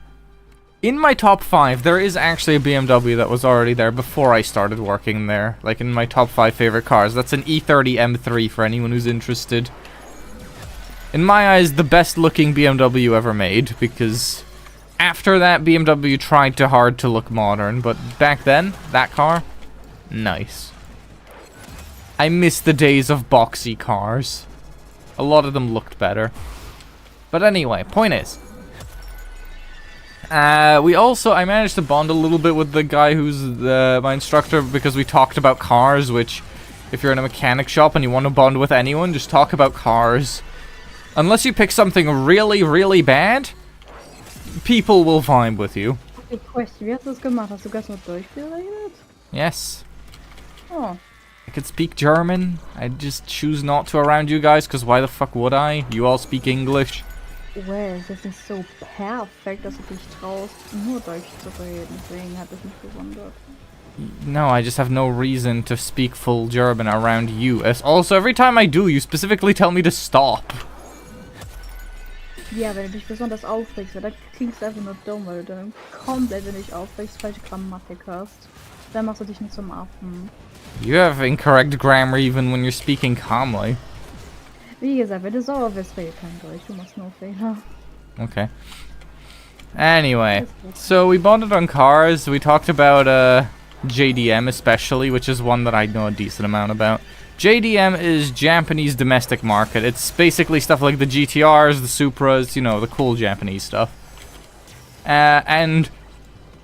In my top 5, there is actually a BMW that was already there before I started working there. Like, in my top 5 favorite cars. That's an E30 M3 for anyone who's interested. In my eyes, the best looking BMW ever made, because after that, BMW tried too hard to look modern, but back then, that car, nice. I miss the days of boxy cars. A lot of them looked better. But anyway, point is, I managed to bond a little bit with the guy who's my instructor, because we talked about cars, which, if you're in a mechanic shop and you want to bond with anyone, just talk about cars. Unless you pick something really, really bad, people will vibe with you. Okay, question. Wie hast du das gemacht? Hast du ganz nur Deutsch geredet? Yes. Oh. I could speak German. I just choose not to around you guys, because why the fuck would I? You all speak English. well, ist jetzt nicht so perfekt, dass du dich traust, nur Deutsch zu reden. Deswegen hat es mich gewundert. No, I just have no reason to speak full German around you. Also, every time I do, you specifically tell me to stop. Ja, wenn du dich besonders aufregst, weil dann klingst du einfach nur dumm, weil du dann komplett, wenn du dich aufregst, falsche Grammatik hast. Dann machst du dich nicht zum Affen. You have incorrect grammar even when you're speaking calmly. Wie gesagt, wenn du sauer wirst, rede kein Deutsch, du machst nur Fehler. Okay. Anyway, so we bonded on cars. We talked about JDM especially, which is one that I know a decent amount about. JDM is Japanese domestic market. It's basically stuff like the GTRs, the Supras, you know, the cool Japanese stuff. And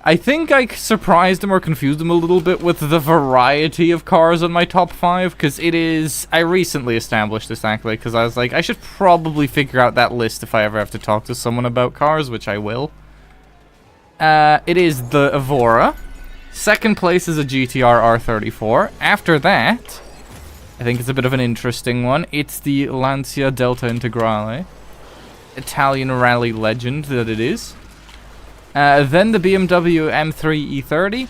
I think I surprised him or confused him a little bit with the variety of cars on my top 5, because it is... I recently established this, actually, because I was like, I should probably figure out that list if I ever have to talk to someone about cars, which I will. It is the Evora. Second place is a GTR R34. After that, I think it's a bit of an interesting one. It's the Lancia Delta Integrale. Italian rally legend that it is. Then the BMW M3 E30.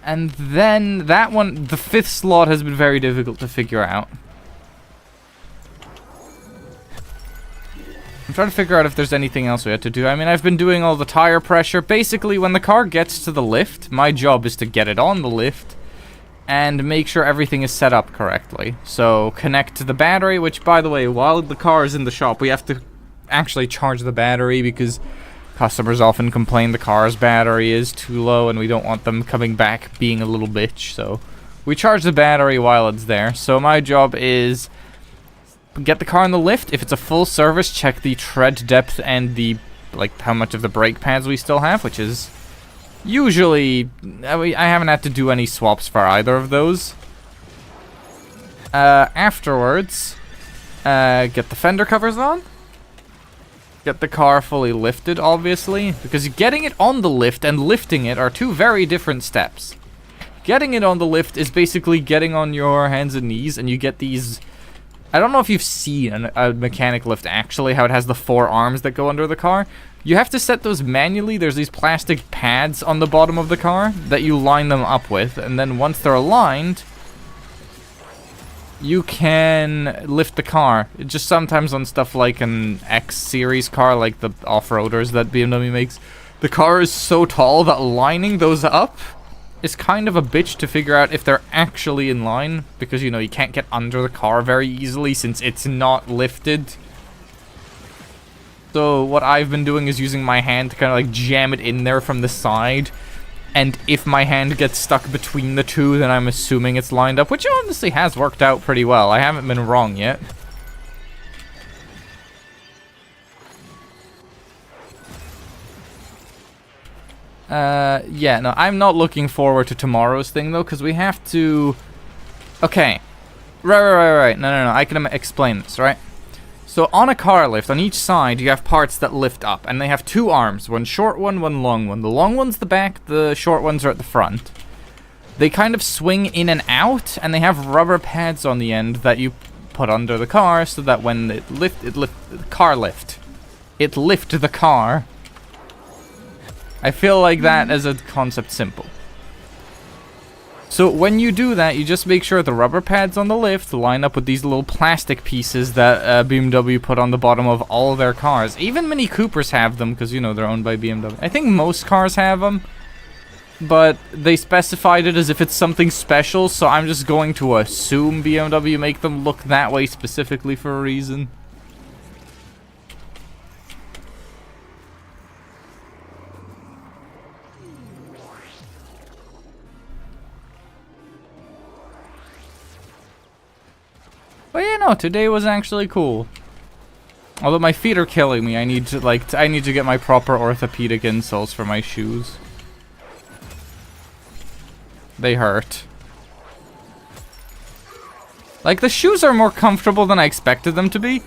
And then that one, the 5th slot has been very difficult to figure out. I'm trying to figure out if there's anything else we had to do. I mean, I've been doing all the tire pressure. Basically, when the car gets to the lift, my job is to get it on the lift and make sure everything is set up correctly. So, connect to the battery, which, by the way, while the car is in the shop, we have to actually charge the battery because customers often complain the car's battery is too low and we don't want them coming back being a little bitch. So, we charge the battery while it's there. So, my job is get the car on the lift. If it's a full service, check the tread depth and the, like, how much of the brake pads we still have, which is usually, I haven't had to do any swaps for either of those. Afterwards, get the fender covers on. Get the car fully lifted, obviously, because getting it on the lift and lifting it are two very different steps. Getting it on the lift is basically getting on your hands and knees, and you get these... I don't know if you've seen a mechanic lift, actually, how it has the 4 arms that go under the car. You have to set those manually. There's these plastic pads on the bottom of the car that you line them up with, and then once they're aligned, you can lift the car. It just sometimes on stuff like an X series car, like the off-roaders that BMW makes, the car is so tall that lining those up is kind of a bitch to figure out if they're actually in line, because, you know, you can't get under the car very easily since it's not lifted. So what I've been doing is using my hand to kind of like jam it in there from the side, and if my hand gets stuck between the two, then I'm assuming it's lined up, which honestly has worked out pretty well. I haven't been wrong yet. Yeah, no, I'm not looking forward to tomorrow's thing, though, because we have to... Okay. Right. No, I can explain this, right? So, on a car lift, on each side, you have parts that lift up, and they have 2 arms. One short one long one. The long one's the back, the short ones are at the front. They kind of swing in and out, and they have rubber pads on the end that you put under the car, so that when it lift the car. I feel like that as a concept simple. So when you do that, you just make sure the rubber pads on the lift line up with these little plastic pieces that BMW put on the bottom of all their cars. Even Mini Coopers have them, because, you know, they're owned by BMW. I think most cars have them, but they specified it as if it's something special, so I'm just going to assume BMW make them look that way specifically for a reason. But yeah, no, today was actually cool. Although my feet are killing me, I need to get my proper orthopedic insoles for my shoes. They hurt. Like, the shoes are more comfortable than I expected them to be,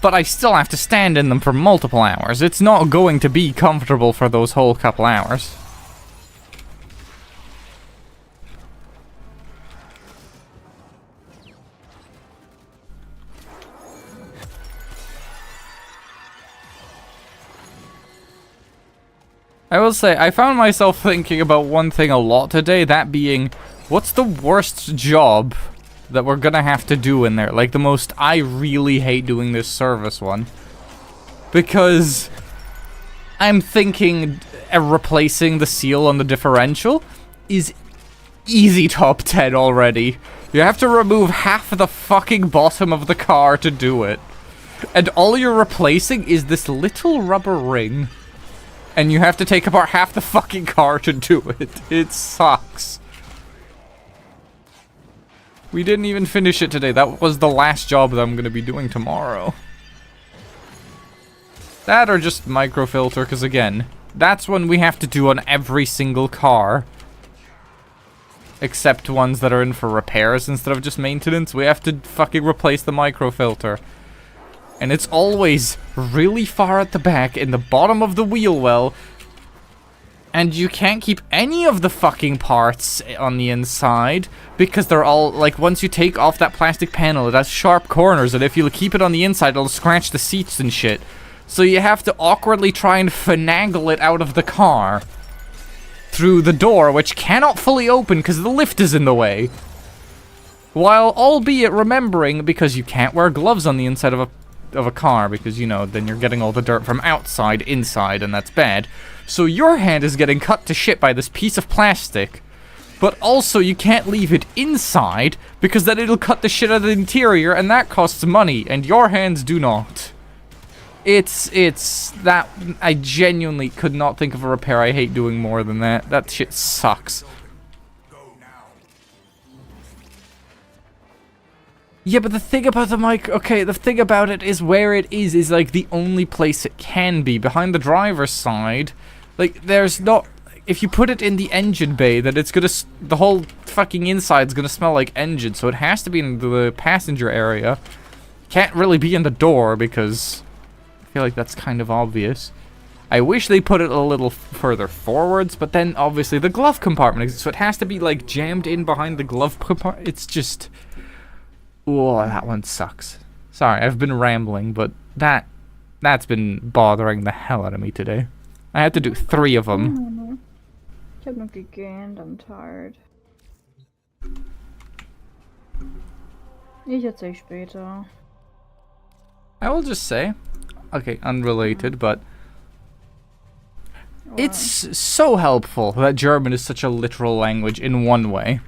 but I still have to stand in them for multiple hours. It's not going to be comfortable for those whole couple hours. I will say, I found myself thinking about one thing a lot today, that being, what's the worst job that we're gonna have to do in there? Like, the most, I really hate doing this service one. Because I'm thinking replacing the seal on the differential is easy top 10 already. You have to remove half of the fucking bottom of the car to do it. And all you're replacing is this little rubber ring. And you have to take apart half the fucking car to do it. It sucks. We didn't even finish it today. That was the last job that I'm going to be doing tomorrow. That or just microfilter, because again, that's one we have to do on every single car. Except ones that are in for repairs instead of just maintenance. We have to fucking replace the microfilter. And it's always really far at the back in the bottom of the wheel well. And you can't keep any of the fucking parts on the inside because they're all, like, once you take off that plastic panel, it has sharp corners, and if you keep it on the inside, it'll scratch the seats and shit. So you have to awkwardly try and finagle it out of the car through the door, which cannot fully open because the lift is in the way. While albeit remembering, because you can't wear gloves on the inside of a car, because, you know, then you're getting all the dirt from outside, inside, and that's bad. So your hand is getting cut to shit by this piece of plastic. But also you can't leave it inside, because then it'll cut the shit out of the interior, and that costs money, and your hands do not. It's that, I genuinely could not think of a repair I hate doing more than that. That shit sucks. Yeah, but the thing about the mic, okay, the thing about it is where it is like the only place it can be. Behind the driver's side, like, there's not, if you put it in the engine bay, then it's gonna, the whole fucking inside's gonna smell like engine, so it has to be in the passenger area. Can't really be in the door, because I feel like that's kind of obvious. I wish they put it a little further forwards, but then obviously the glove compartment exists, so it has to be like jammed in behind the glove compartment. It's just, oh, that one sucks. Sorry, I've been rambling, but that's been bothering the hell out of me today. I had to do 3 of them. Ich hab noch gegähnt, I'm tired. Ich erzähl später. I will just say, okay, unrelated, but it's so helpful that German is such a literal language in one way.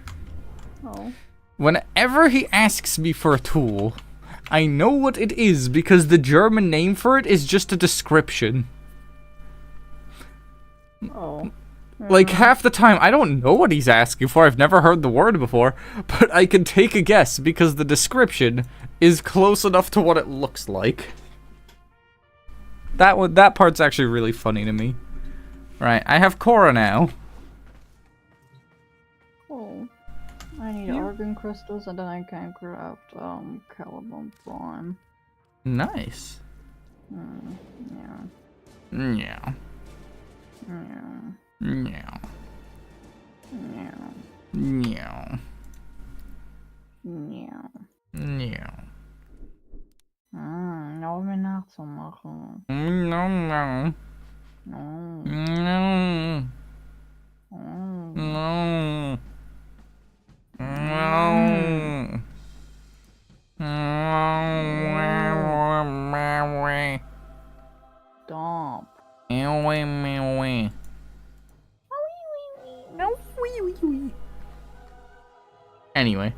Oh. Whenever he asks me for a tool, I know what it is because the German name for it is just a description. Oh. Like, half the time, I don't know what he's asking for. I've never heard the word before, but I can take a guess because the description is close enough to what it looks like. That part's actually really funny to me. Right, I have Cora now. Oh. I need argon crystals and then I can craft Caliban Prime. Nice. Yeah. Yeah. Yeah. Yeah. Yeah. Yeah. Ja. Yeah. Noch mir nachzumachen. No, no. Oh. No. Oh. No. No. Stop. Anyway.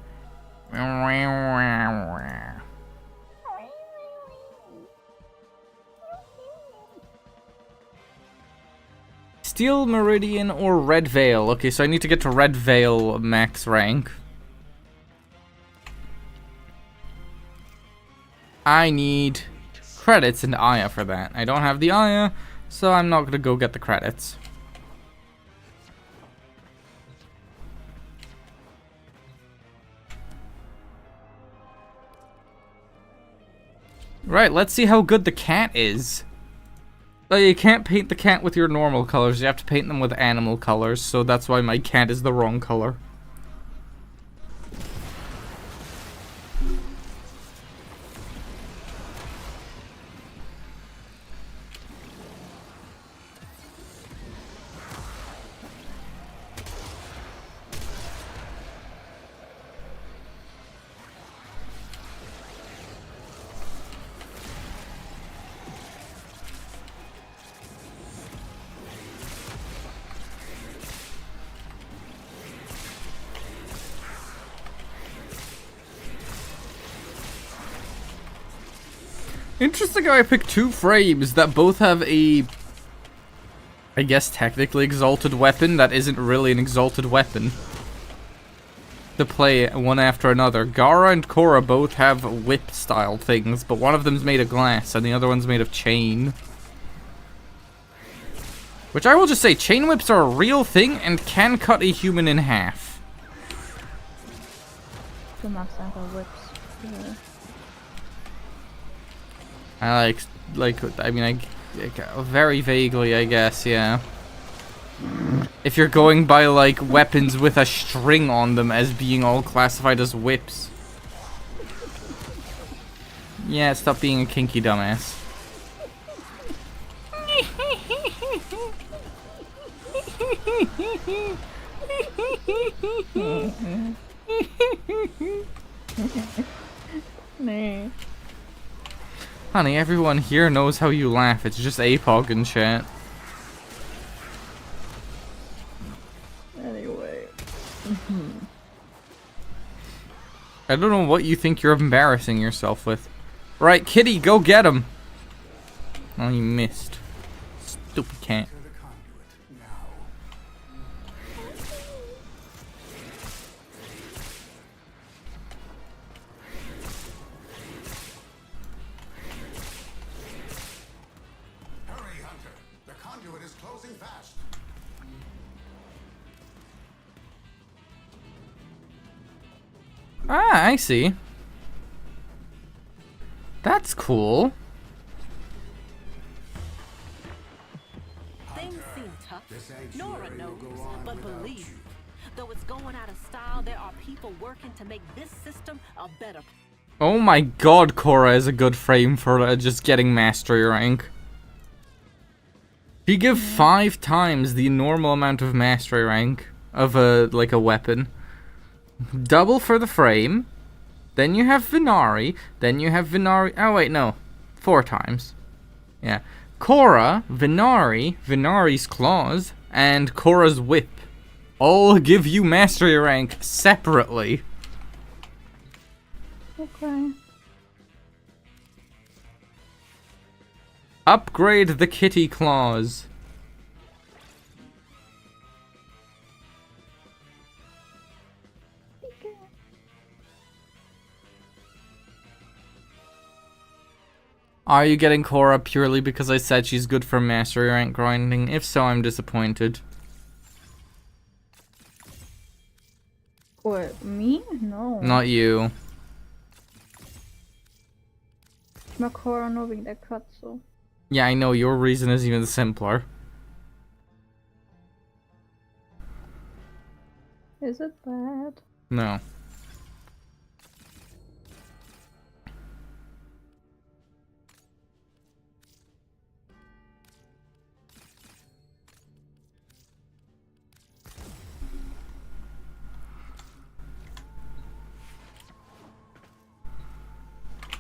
Steel Meridian or Red Veil. Okay, so I need to get to Red Veil max rank. I need credits and Aya for that. I don't have the Aya, so I'm not gonna go get the credits. Right, let's see how good the cat is. You can't paint the cat with your normal colors, you have to paint them with animal colors, so that's why my cat is the wrong color. Interesting how I picked two frames that both have a, I guess technically exalted weapon that isn't really an exalted weapon. To play one after another. Gara and Korra both have whip style things, but one of them's made of glass and the other one's made of chain. Which I will just say, chain whips are a real thing and can cut a human in half. Du magst einfach Whips. Ja. I I mean, very vaguely, I guess, yeah. If you're going by, like, weapons with a string on them as being all classified as whips. Yeah, stop being a kinky dumbass. Nee. Honey, everyone here knows how you laugh. It's just APOG and shit. Anyway. I don't know what you think you're embarrassing yourself with. Right, Kitty, go get him. Oh, you missed. Stupid cat. To the conduit now. Hurry, Hunter. The conduit is closing fast. Ah, I see. That's cool. Things seem tough. This Nora sanctuary knows, will go on but without believe you. me, though it's going out of style, there are people working to make this system a better. Oh my god, Korra is a good frame for just getting mastery rank. She give 5 times the normal amount of mastery rank of a weapon. Double for the frame. Then you have Venari. Then you have Venari. Oh wait, no, 4 times. Yeah, Korra, Venari, Venari's claws, and Korra's whip all give you mastery rank separately. Okay. Upgrade the kitty claws. Are you getting Korra purely because I said she's good for mastery rank grinding? If so, I'm disappointed. What, me? No. Not you. Ich mag Korra nur wegen der Katze. Yeah, I know, your reason is even simpler. Is it bad? No.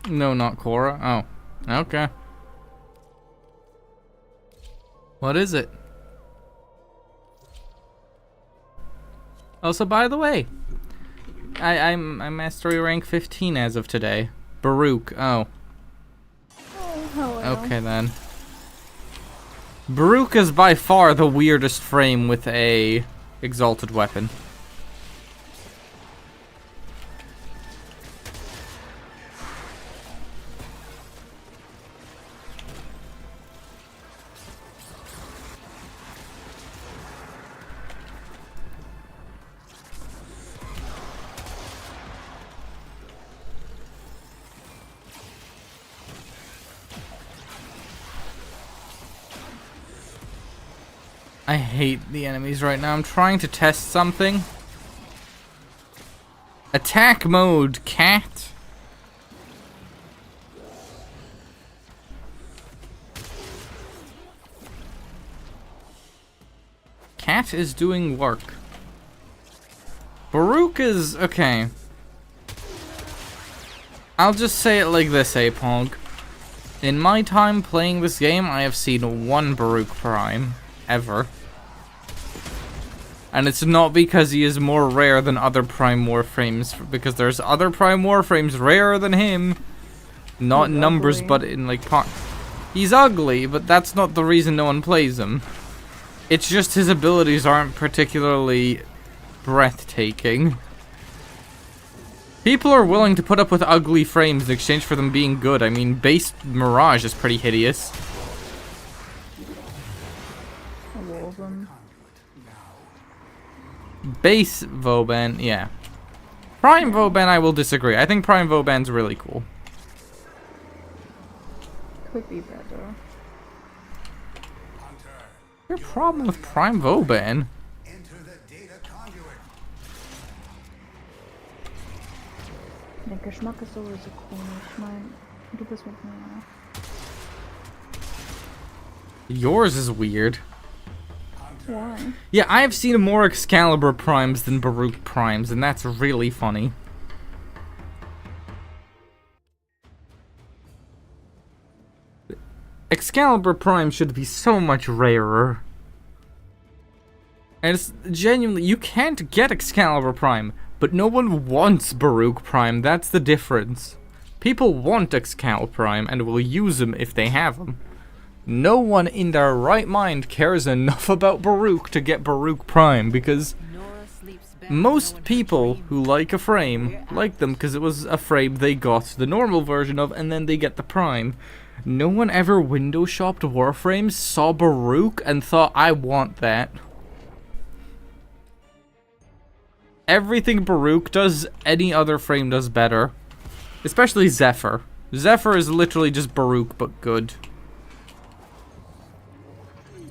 No, not Korra. Oh, okay. What is it? Also, by the way, I'm mastery rank 15 as of today. Baruch. Oh, Oh, well. okay then. Baruch is by far the weirdest frame with a exalted weapon. I hate the enemies right now. I'm trying to test something. Attack mode, cat. Cat is doing work. Baruch is okay. I'll just say it like this, Apog. In my time playing this game, I have seen 1 Baruch Prime. Ever. And it's not because he is more rare than other Prime Warframes, because there's other Prime Warframes rarer than him. Not He's in numbers, ugly. but in like part. He's ugly, but that's not the reason no one plays him. It's just his abilities aren't particularly breathtaking. People are willing to put up with ugly frames in exchange for them being good. I mean, base Mirage is pretty hideous. A Warframe. Base Vauban, yeah. Prime Vauban, I will disagree. I think Prime Vauban's really cool. Could be better. What's your problem with Prime Vauban? Enter the data conduit. Der Geschmack ist sowieso komisch. Ich mein, du bist mit mir. Yours is weird. Why? Yeah, I've seen more Excalibur Primes than Baruch Primes, and that's really funny. Excalibur Prime should be so much rarer. And it's genuinely, you can't get Excalibur Prime, but no one wants Baruch Prime, that's the difference. People want Excalibur Prime and will use them if they have them. No one in their right mind cares enough about Baruch to get Baruch Prime, because most people who like a frame like them because it was a frame they got the normal version of and then they get the Prime. No one ever window shopped Warframes, saw Baruch, and thought, I want that. Everything Baruch does, any other frame does better. Especially Zephyr. Zephyr is literally just Baruch, but good.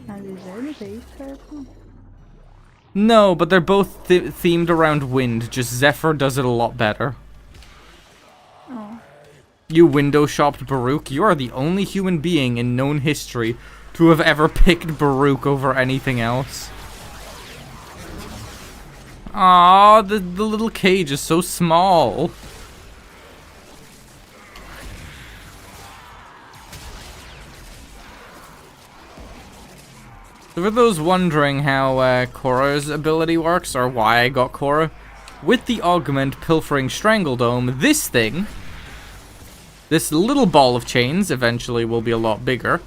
Haben dieselben Fähigkeiten? No, but they're both themed around wind, just Zephyr does it a lot better. Oh. You window shopped Baruch. You are the only human being in known history to have ever picked Baruch over anything else. Aw, the little cage is so small. So for those wondering how Korra's ability works, or why I got Korra, with the augment Pilfering Strangledome, this thing, this little ball of chains, eventually will be a lot bigger,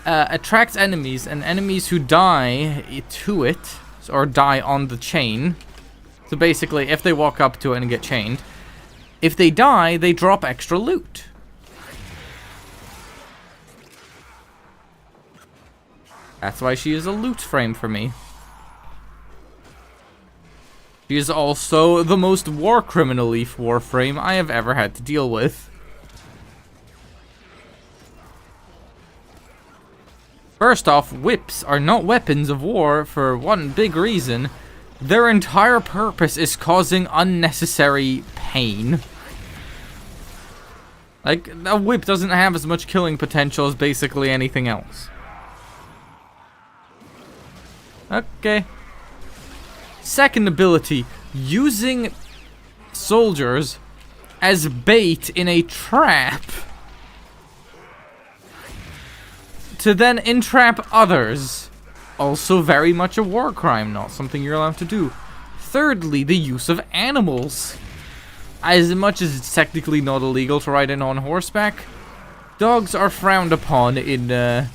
attracts enemies, and enemies who die to it, or die on the chain, so basically if they walk up to it and get chained, if they die, they drop extra loot. That's why she is a loot frame for me. She is also the most war criminal-y Warframe I have ever had to deal with. First off, whips are not weapons of war for one big reason. Their entire purpose is causing unnecessary pain. Like, a whip doesn't have as much killing potential as basically anything else. Okay. Second ability, using soldiers as bait in a trap to then entrap others. Also very much a war crime, not something you're allowed to do. Thirdly, the use of animals. As much as it's technically not illegal to ride in on horseback, dogs are frowned upon in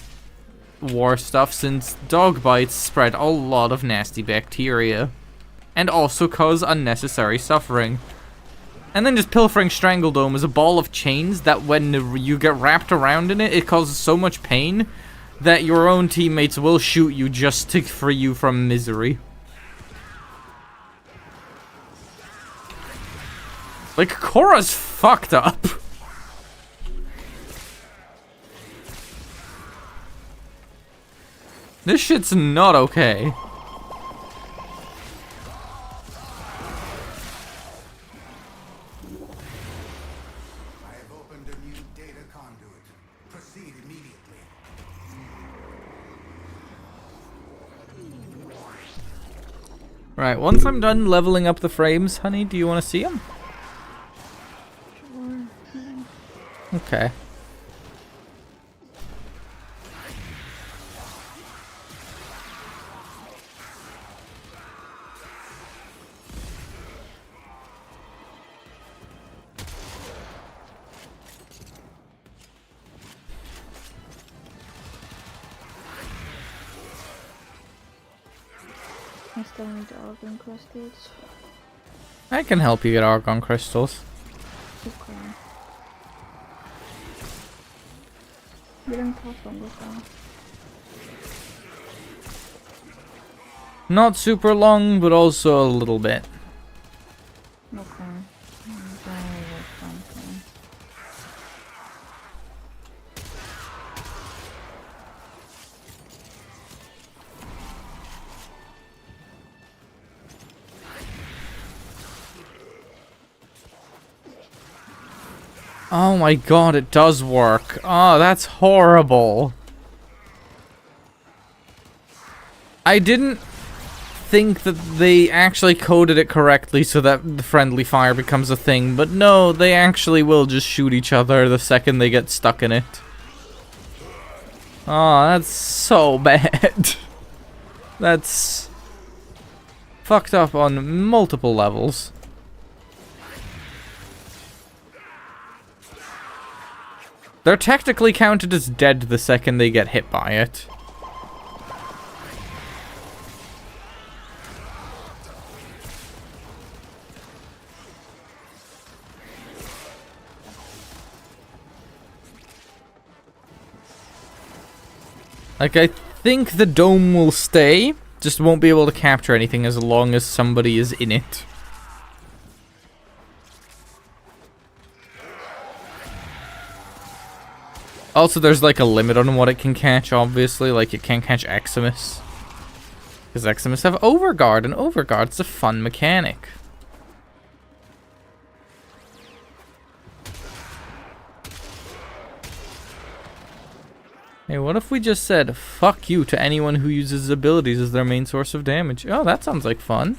war stuff, since dog bites spread a lot of nasty bacteria and also cause unnecessary suffering. And then just Pilfering Strangledome is a ball of chains that when you get wrapped around in it, it causes so much pain that your own teammates will shoot you just to free you from misery. Like, Korra's fucked up. This shit's not okay. I have opened a new data conduit. Proceed immediately. Right, once I'm done leveling up the frames, honey, do you want to see them? Okay. I still need organ crystals. I can help you get argon crystals. Okay. Wie lange brauchst du ungefähr? Not super long, but also a little bit. Okay. Oh my god, it does work. Oh, that's horrible. I didn't think that they actually coded it correctly so that the friendly fire becomes a thing, but no, they actually will just shoot each other the second they get stuck in it. Oh, that's so bad. That's fucked up on multiple levels. They're technically counted as dead the second they get hit by it. Like, I think the dome will stay, just won't be able to capture anything as long as somebody is in it. Also, there's like a limit on what it can catch, obviously. Like, it can't catch Eximus. Because Eximus have Overguard, and Overguard's a fun mechanic. Hey, what if we just said, fuck you to anyone who uses abilities as their main source of damage? Oh, that sounds like fun.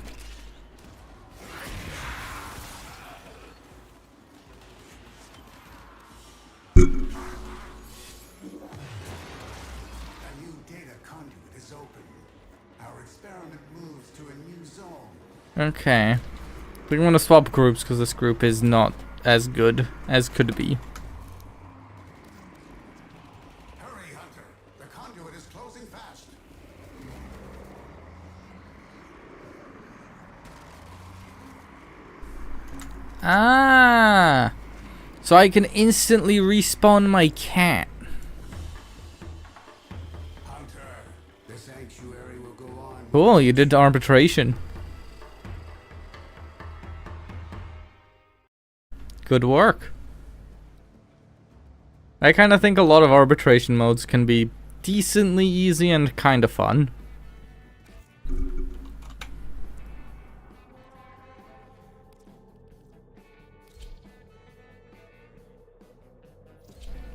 Okay. We want to swap groups because this group is not as good as could be. Hurry, Hunter. The conduit is closing fast. Ah! So I can instantly respawn my cat. Hunter, the sanctuary will go on. Cool, you did arbitration. Good work. I kind of think a lot of arbitration modes can be decently easy and kind of fun.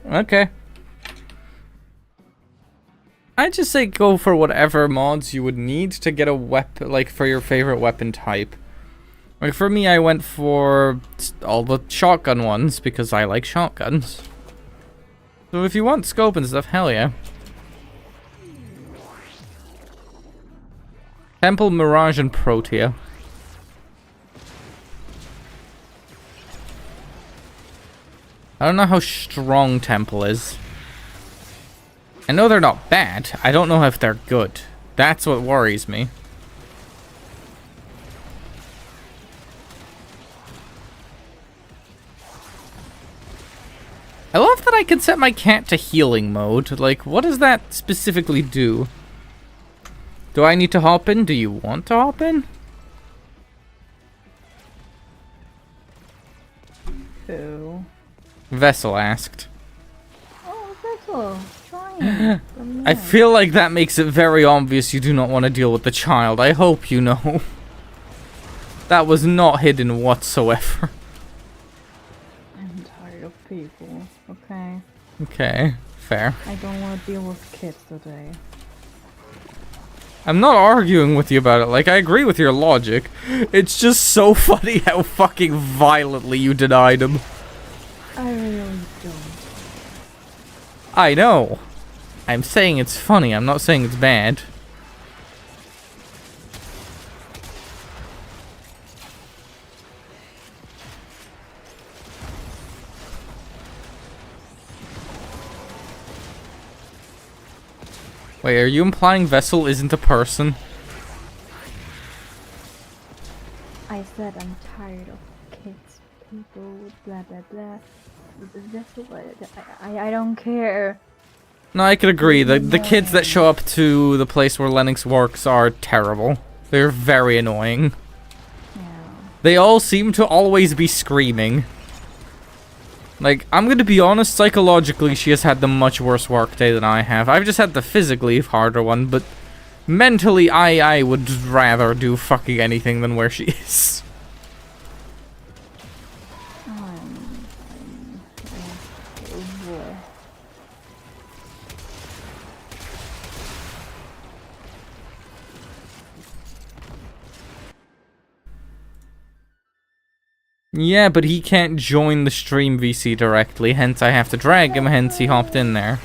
Okay. I'd just say go for whatever mods you would need to get a weapon, like for your favorite weapon type. Like for me, I went for all the shotgun ones because I like shotguns. So if you want scope and stuff, hell yeah. Temple, Mirage, and Protea. I don't know how strong Temple is. I know they're not bad. I don't know if they're good. That's what worries me. I love that I can set my cat to healing mode. Like, what does that specifically do? Do I need to hop in? Do you want to hop in? Who? Vessel asked. Oh, Vessel. Trying. I feel like that makes it very obvious you do not want to deal with the child. I hope you know. That was not hidden whatsoever. I'm tired of people. Okay. Okay, fair. I don't want to deal with kids today. I'm not arguing with you about it. Like, I agree with your logic. It's just so funny how fucking violently you denied him. I really don't. I know. I'm saying it's funny. I'm not saying it's bad. Wait, are you implying Vessel isn't a person? I said I'm tired of kids, people, blah blah blah. That's what I don't care. No, I could agree. The kids that show up to the place where Lennox works are terrible. They're very annoying. Yeah. They all seem to always be screaming. Like, I'm gonna be honest, psychologically, she has had the much worse workday than I have. I've just had the physically harder one, but mentally, I would rather do fucking anything than where she is. Yeah, but he can't join the stream VC directly, hence I have to drag him, hence he hopped in there.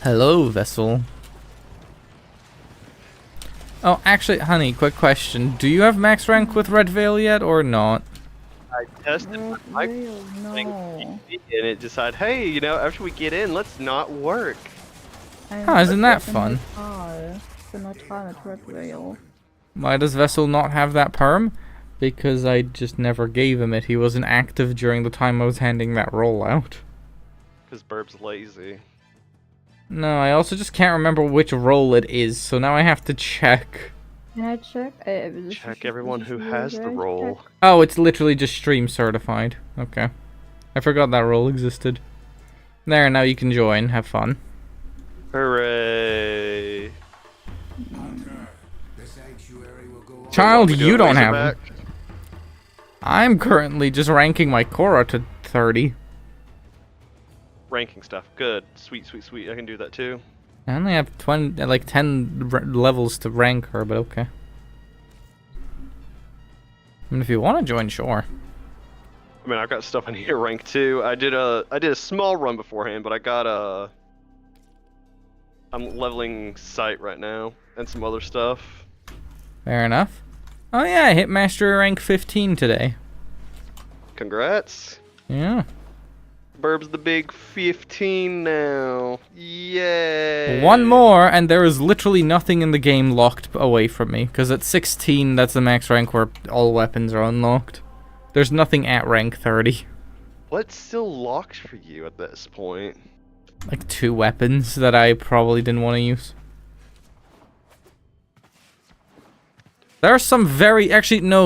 Hello, Vessel. Oh, actually, honey, quick question. Do you have max rank with Red Veil yet, or not? I tested my thing and it decided, hey, you know, after we get in, let's not work. Oh, isn't that fun? Why does Vessel not have that perm? Because I just never gave him it. He wasn't active during the time I was handing that roll out. Because Burb's lazy. No, I also just can't remember which role it is, so now I have to check. Can I check? Check everyone who has the role. Oh, it's literally just stream certified. Okay. I forgot that role existed. There, now you can join. Have fun. Hooray. The sanctuary will go on. Child, you don't have Razorback. him. I'm currently just ranking my Korra to 30. Ranking stuff. Good. Sweet, sweet, sweet. I can do that too. I only have 20, like 10 levels to rank her, but okay. I mean, if you want to join, sure. I mean, I've got stuff I need to rank too. I did a small run beforehand, but I got a. I'm leveling Sight right now and some other stuff. Fair enough. Oh yeah, I hit Mastery rank 15 today. Congrats. Yeah. Burb's the big 15 now. Yay! One more, and there is literally nothing in the game locked away from me. Because at 16, that's the max rank where all weapons are unlocked. There's nothing at rank 30. What's still locked for you at this point? Like 2 weapons that I probably didn't want to use. There are some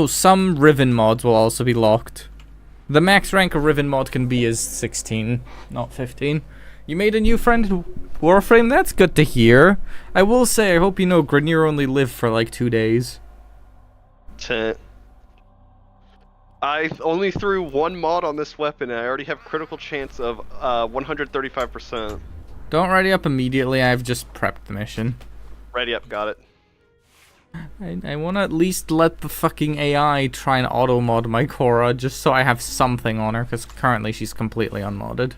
some Riven mods will also be locked. The max rank a Riven mod can be is 16, not 15. You made a new friend, Warframe? That's good to hear. I will say, I hope you know Grenier only lived for like 2 days. I only threw one mod on this weapon and I already have critical chance of 135%. Don't ready up immediately, I've just prepped the mission. Ready up, got it. I want to at least let the fucking AI try and auto-mod my Korra, just so I have something on her, because currently she's completely unmodded.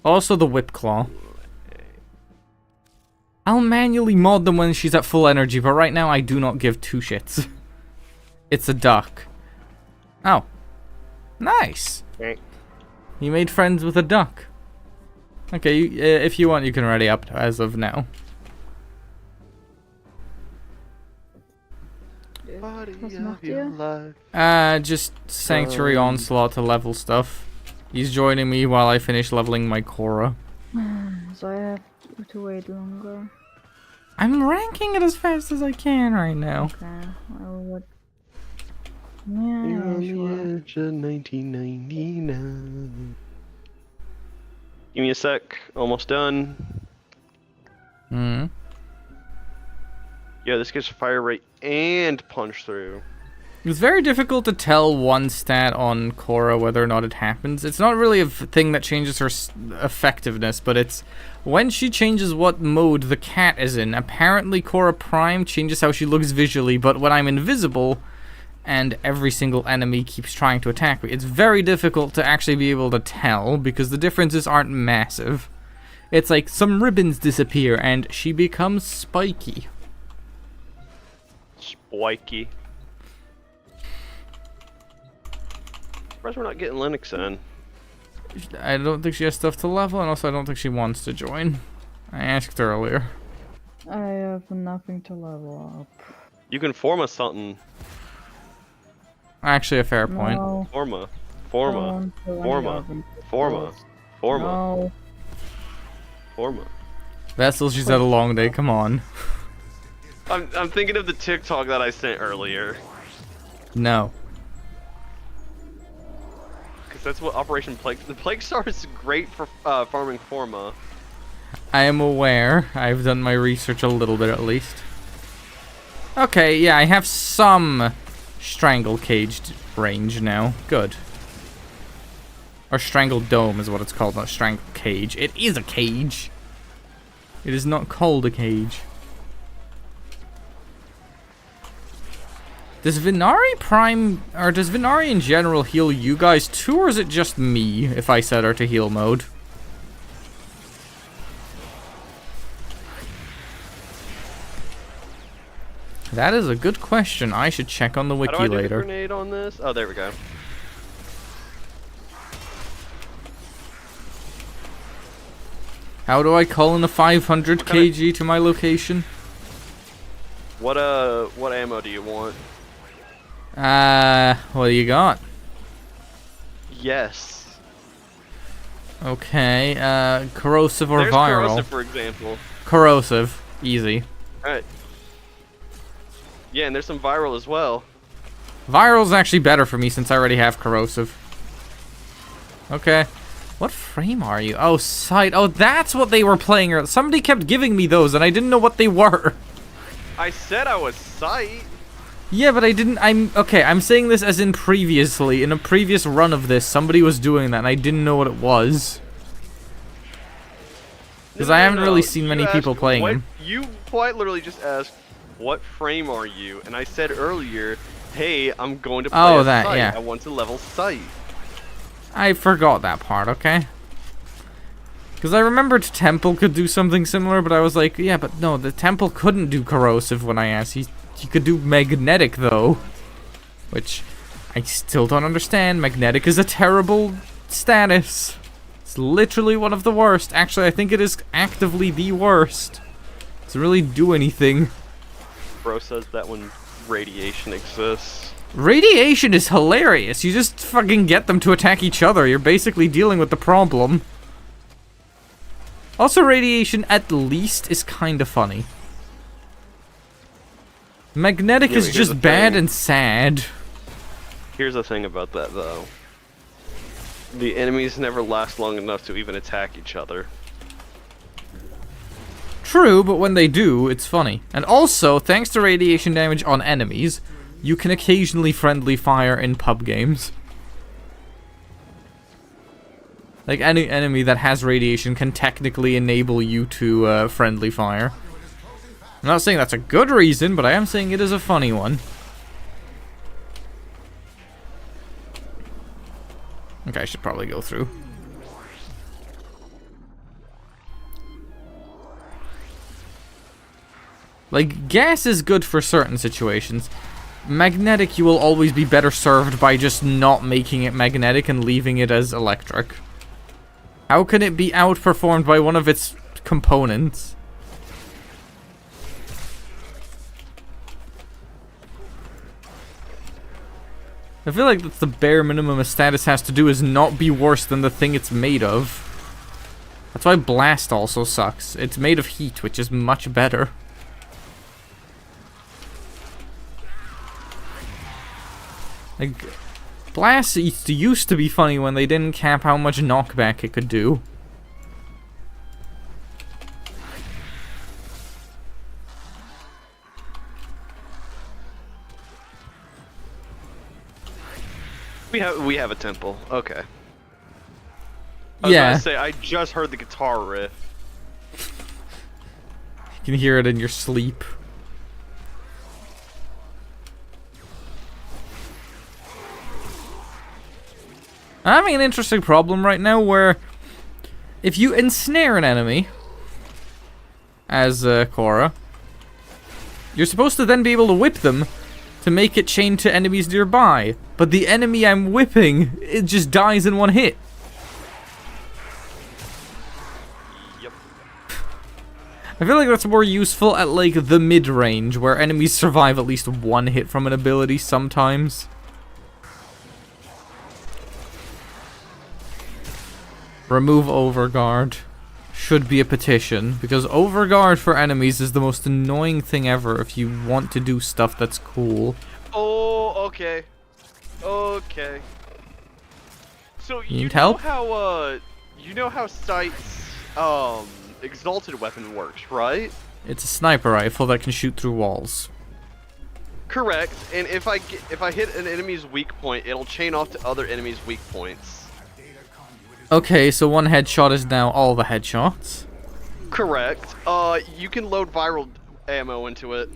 Also the Whip Claw. I'll manually mod them when she's at full energy, but right now I do not give 2 shits. It's a duck. Oh. Nice! You made friends with a duck. Okay, if you want, you can ready up as of now. Just Sanctuary Onslaught to level stuff. He's joining me while I finish leveling my Korra. So I have to wait longer. I'm ranking it as fast as I can right now. Okay, well, what? Yeah, sure. 1999. Give me a sec. Almost done. Yeah, this gives fire rate and punch through. It's very difficult to tell one stat on Korra whether or not it happens. It's not really a thing that changes her effectiveness, but it's when she changes what mode the cat is in. Apparently Korra Prime changes how she looks visually, but when I'm invisible and every single enemy keeps trying to attack me, it's very difficult to actually be able to tell because the differences aren't massive. It's like some ribbons disappear and she becomes spiky. Spiky. Surprised we're not getting Linux in. I don't think she has stuff to level, and also I don't think she wants to join. I asked earlier. I have nothing to level up. You can form a something. Actually, a fair point. No. Forma. Don't do any Forma. of them. Forma. Forma. No. Forma. Vessel, she's had a long day. Come on. I'm thinking of the TikTok that I sent earlier. No. Because that's what Operation Plague... The Plague Star is great for farming Forma. I am aware. I've done my research a little bit at least. Okay, yeah, I have some strangle caged range now. Good. Or strangle dome is what it's called, not strangle cage. It is a cage. It is not called a cage. Does Venari Prime, or does Venari in general heal you guys too, or is it just me if I set her to heal mode? That is a good question. I should check on the wiki How do I do later. the grenade on this? Oh, there we go. How do I call in a 500 What kind kg to my location? What ammo do you want? What do you got? Yes. Okay, corrosive or There's viral? corrosive, for example. Corrosive. Easy. Alright. Yeah, and there's some viral as well. Viral's actually better for me since I already have corrosive. Okay. What frame are you? Oh, sight. Oh, that's what they were playing earlier. Somebody kept giving me those and I didn't know what they were. I said I was sight. Yeah, but I didn't. I'm saying this as in previously. In a previous run of this, somebody was doing that and I didn't know what it was. Because I haven't really seen many people playing them. You quite literally just asked, what frame are you? And I said earlier, hey, I'm going to play sight. yeah. I want to level sight. I forgot that part, okay? Because I remembered Temple could do something similar, but I was like, yeah, but no, the Temple couldn't do corrosive when I asked. He could do magnetic, though. Which, I still don't understand. Magnetic is a terrible status. It's literally one of the worst. Actually, I think it is actively the worst. It doesn't really do anything. Bro says that when radiation exists. Radiation is hilarious. You just fucking get them to attack each other. You're basically dealing with the problem. Also, radiation at least is kind of funny. Magnetic Yeah, is but here's just the bad thing. and sad. Here's the thing about that, though. The enemies never last long enough to even attack each other. True, but when they do, it's funny. And also, thanks to radiation damage on enemies, you can occasionally friendly fire in pub games. Like, any enemy that has radiation can technically enable you to friendly fire. I'm not saying that's a good reason, but I am saying it is a funny one. Okay, I should probably go through. Like, gas is good for certain situations. Magnetic, you will always be better served by just not making it magnetic and leaving it as electric. How can it be outperformed by one of its components? I feel like that's the bare minimum a status has to do, is not be worse than the thing it's made of. That's why Blast also sucks. It's made of heat, which is much better. Like, Blast used to be funny when they didn't cap how much knockback it could do. We have a temple. Okay. I was Yeah. gonna say I just heard the guitar riff. You can hear it in your sleep. I'm having an interesting problem right now where if you ensnare an enemy as Korra, you're supposed to then be able to whip them to make it chain to enemies nearby. But the enemy I'm whipping, it just dies in one hit. Yep. I feel like that's more useful at, like, the mid-range, where enemies survive at least one hit from an ability sometimes. Remove Overguard. Should be a petition, because Overguard for enemies is the most annoying thing ever if you want to do stuff that's cool. Oh, okay. Okay. So You need help? You know how Sight's exalted weapon works, right? It's a sniper rifle that can shoot through walls. Correct. And if I hit an enemy's weak point, it'll chain off to other enemies' weak points. Okay, so one headshot is now all the headshots. Correct. You can load viral ammo into it.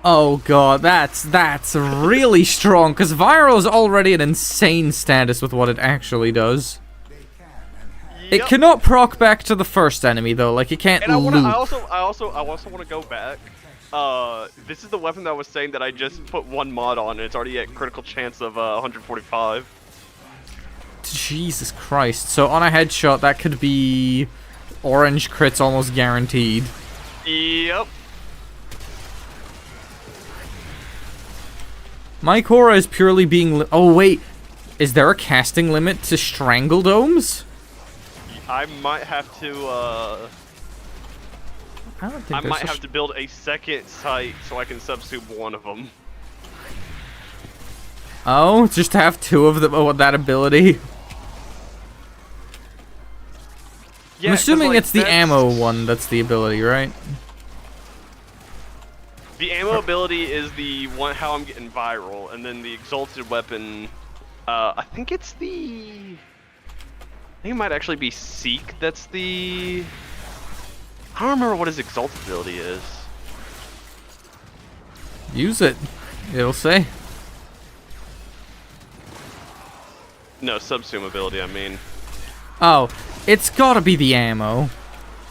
Oh god, that's really strong, because viral is already an insane status with what it actually does. It cannot proc back to the first enemy though, like it can't loop. I also want to go back. This is the weapon that I was saying that I just put one mod on, and it's already at critical chance of 145. Jesus Christ! So on a headshot, that could be orange crits almost guaranteed. Yep. My Cora is purely being. Oh wait, is there a casting limit to strangle domes? I might have to. I don't think I might have to build a second site so I can subsume one of them. Oh, just to have two of them with that ability. Yeah, I'm assuming like, it's the ammo one that's the ability, right? The ammo ability is the one how I'm getting viral, and then the exalted weapon. I think it's the. I think it might actually be Seek. That's the. I don't remember what his exalted ability is. Use it. It'll say. No, subsume ability. I mean. Oh, it's gotta be the ammo.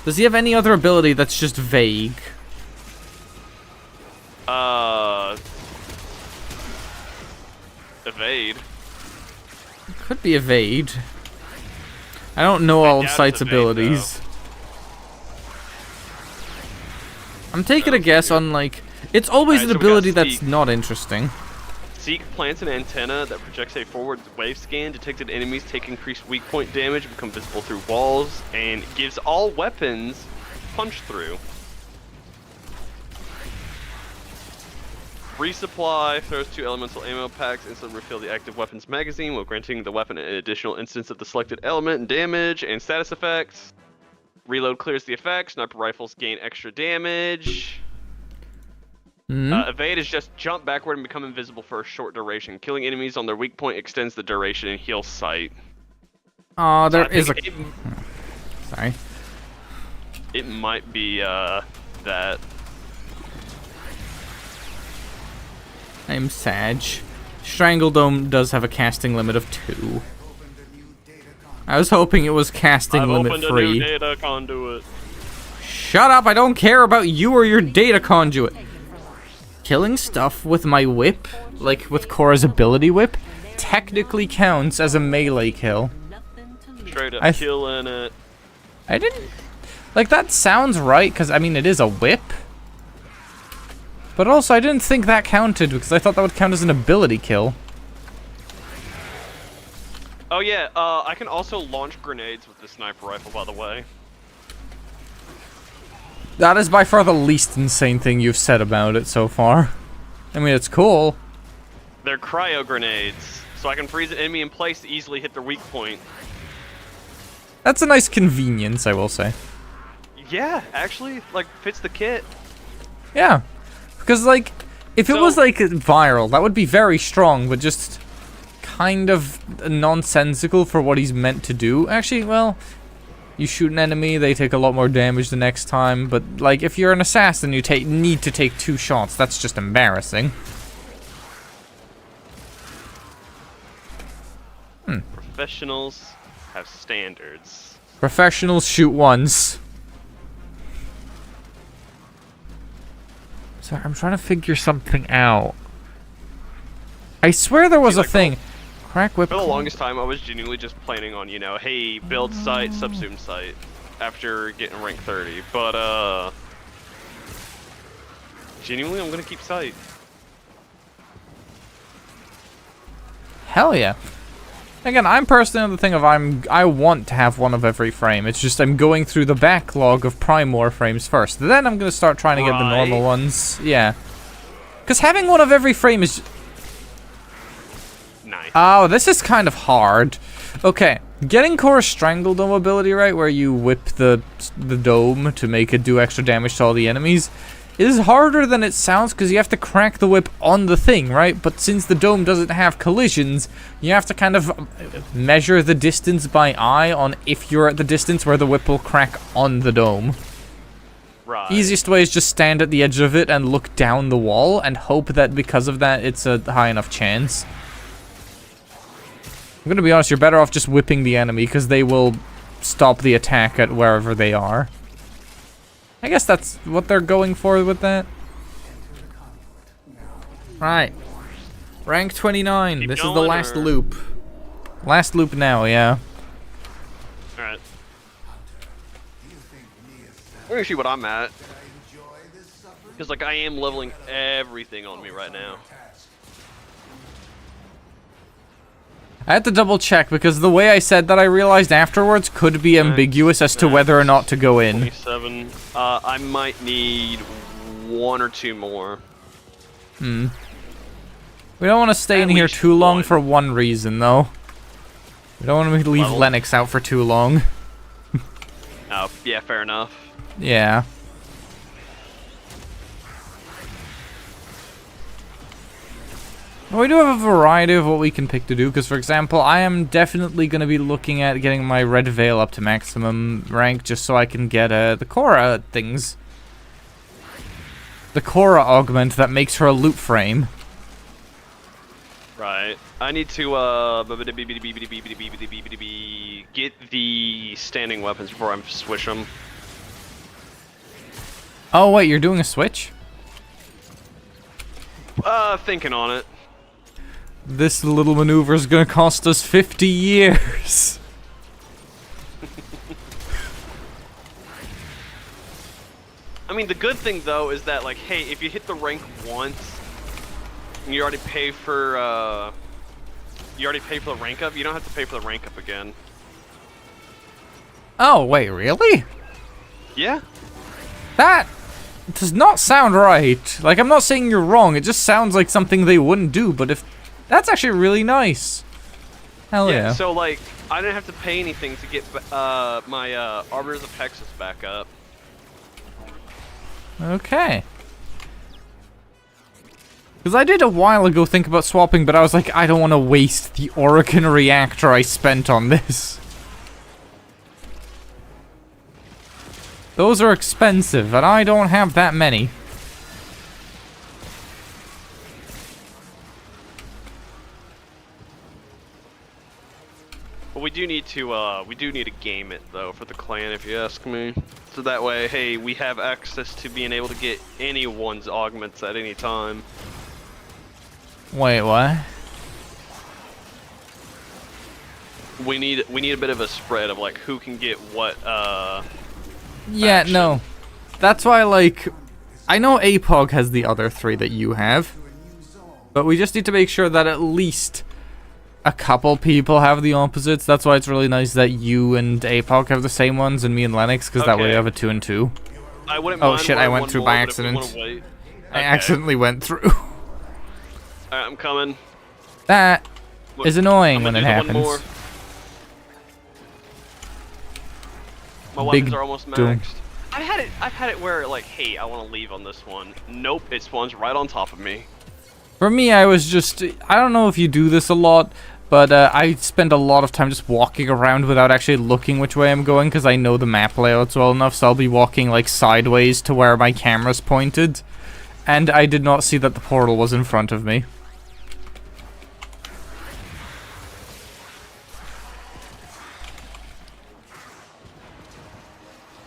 Does he have any other ability that's just vague? Evade. It could be evade. I don't know all of doubt Sight's it's evade, abilities. I'm taking a guess on, like... It's always Alright, an so we got ability that's Seek. not interesting. Seek plants an antenna that projects a forward wave scan. Detected enemies take increased weak point damage, become visible through walls, and gives all weapons punch through. Resupply throws 2 elemental ammo packs, instantly refill the active weapon's magazine while granting the weapon an additional instance of the selected element and damage and status effects. Reload clears the effects. Sniper rifles gain extra damage. Evade is just jump backward and become invisible for a short duration. Killing enemies on their weak point extends the duration and heals Sight. Oh, there is a... It, Sorry. it might be that. I'm Sag. Strangle Dome does have a casting limit of 2. I was hoping it was casting limit opened a 3. new data conduit. Shut up, I don't care about you or your data conduit. Killing stuff with my whip, like with Cora's ability whip, technically counts as a melee kill. Straight up killing it. I didn't... Like, that sounds right, because, I mean, it is a whip. But also, I didn't think that counted, because I thought that would count as an ability kill. Oh yeah, I can also launch grenades with the sniper rifle, by the way. That is by far the least insane thing you've said about it so far. I mean, it's cool. They're cryo grenades, so I can freeze an enemy in place to easily hit their weak point. That's a nice convenience, I will say. Yeah, actually, like, fits the kit. Yeah. Because, like, if it was, like, viral, that would be very strong, but just kind of nonsensical for what he's meant to do. Actually, well, you shoot an enemy, they take a lot more damage the next time, but, like, if you're an assassin, you need to take 2 shots. That's just embarrassing. Professionals have standards. Professionals shoot once. Sorry, I'm trying to figure something out. I swear there was a thing. Crack whip. For the longest time, I was genuinely just planning on, you know, hey, build site, subsume site. after getting rank 30, but genuinely, I'm gonna keep sight. Hell yeah. Again, I'm personally on the thing of I want to have one of every frame. It's just I'm going through the backlog of Prime Warframes first. Then I'm gonna start trying to get the normal ones. Yeah. Because having one of every frame is... Nice. Oh, this is kind of hard. Okay, getting Core Strangle Dome ability right, where you whip the dome to make it do extra damage to all the enemies, is harder than it sounds because you have to crack the whip on the thing, right? But since the dome doesn't have collisions, you have to kind of measure the distance by eye on if you're at the distance where the whip will crack on the dome. Right. Easiest way is just stand at the edge of it and look down the wall and hope that because of that it's a high enough chance. I'm gonna be honest, you're better off just whipping the enemy because they will stop the attack at wherever they are. I guess that's what they're going for with that. Right. Rank 29. Keep this is the going, last or- loop. Last loop now, yeah. Alright. We're gonna see what I'm at. Because, like, I am leveling everything on me right now. I had to double check because the way I said that I realized afterwards could be ambiguous as to whether or not to go in. 27. I might need 1 or 2 more. We don't want to stay in At here least too long one. for one reason, though. We don't want to leave Well- Lennox out for too long. Oh, yeah, fair enough. Yeah. We do have a variety of what we can pick to do, because, for example, I am definitely going to be looking at getting my Red Veil up to maximum rank, just so I can get the Korra things. The Korra augment that makes her a loot frame. Right. I need to, get the standing weapons before I switch them. Oh, wait, you're doing a switch? Thinking on it. This little maneuver is going to cost us 50 years. I mean, the good thing, though, is that, like, hey, if you hit the rank once, and you already pay for the rank up, you don't have to pay for the rank up again. Oh, wait, really? Yeah? That does not sound right. Like, I'm not saying you're wrong, it just sounds like something they wouldn't do, but if... That's actually really nice. Hell yeah. So, like, I didn't have to pay anything to get my Arbiters of Texas back up. Okay. Because I did a while ago think about swapping, but I was like, I don't want to waste the Oregon reactor I spent on this. Those are expensive, and I don't have that many. But we do need to game it, though, for the clan, if you ask me. So that way, hey, we have access to being able to get anyone's augments at any time. Wait, what? We need a bit of a spread of, like, who can get what, Yeah, faction. no. That's why, like, I know APOG has the other 3 that you have, but we just need to make sure that at least a couple people have the opposites. That's why it's really nice that you and APOG have the same ones and me and Lennox, because that way Okay. we have a 2 and 2. I wouldn't Oh mind shit, I one went through more, by but if we accident. wanna wait- I Okay. accidentally went through. Alright, I'm coming. That Look, is annoying I'm when gonna it do the one more. happens. My Big weapons are almost doom. maxed. I've had it where, like, hey, I want to leave on this one. Nope, it spawns right on top of me. For me, I was just... I don't know if you do this a lot, but I spend a lot of time just walking around without actually looking which way I'm going, because I know the map layouts well enough, so I'll be walking, like, sideways to where my camera's pointed. And I did not see that the portal was in front of me.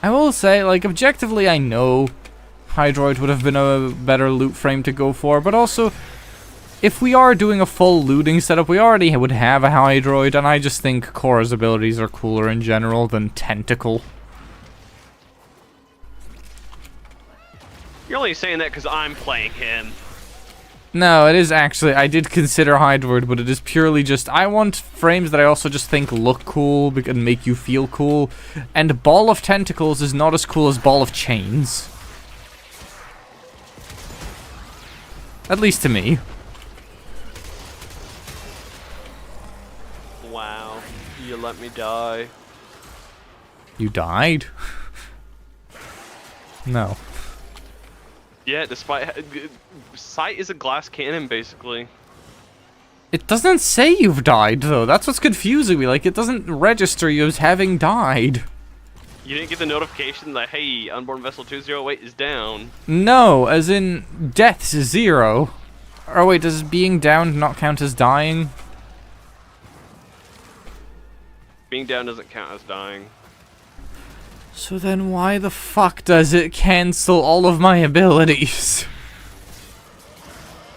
I will say, like, objectively, I know Hydroid would have been a better loot frame to go for, but also, if we are doing a full looting setup, we already would have a Hydroid, and I just think Korra's abilities are cooler in general than Tentacle. You're only saying that because I'm playing him. No, it is actually, I did consider Hydeward, but it is purely just, I want frames that I also just think look cool and make you feel cool, and Ball of Tentacles is not as cool as Ball of Chains. At least to me. Wow, you let me die. You died? No. Yeah, despite sight is a glass cannon, basically. It doesn't say you've died, though. That's what's confusing me. Like, it doesn't register you as having died. You didn't get the notification that, hey, Unborn Vessel 208 is down. No, as in, death's 0. Oh wait, does being down not count as dying? Being down doesn't count as dying. So then why the fuck does it cancel all of my abilities?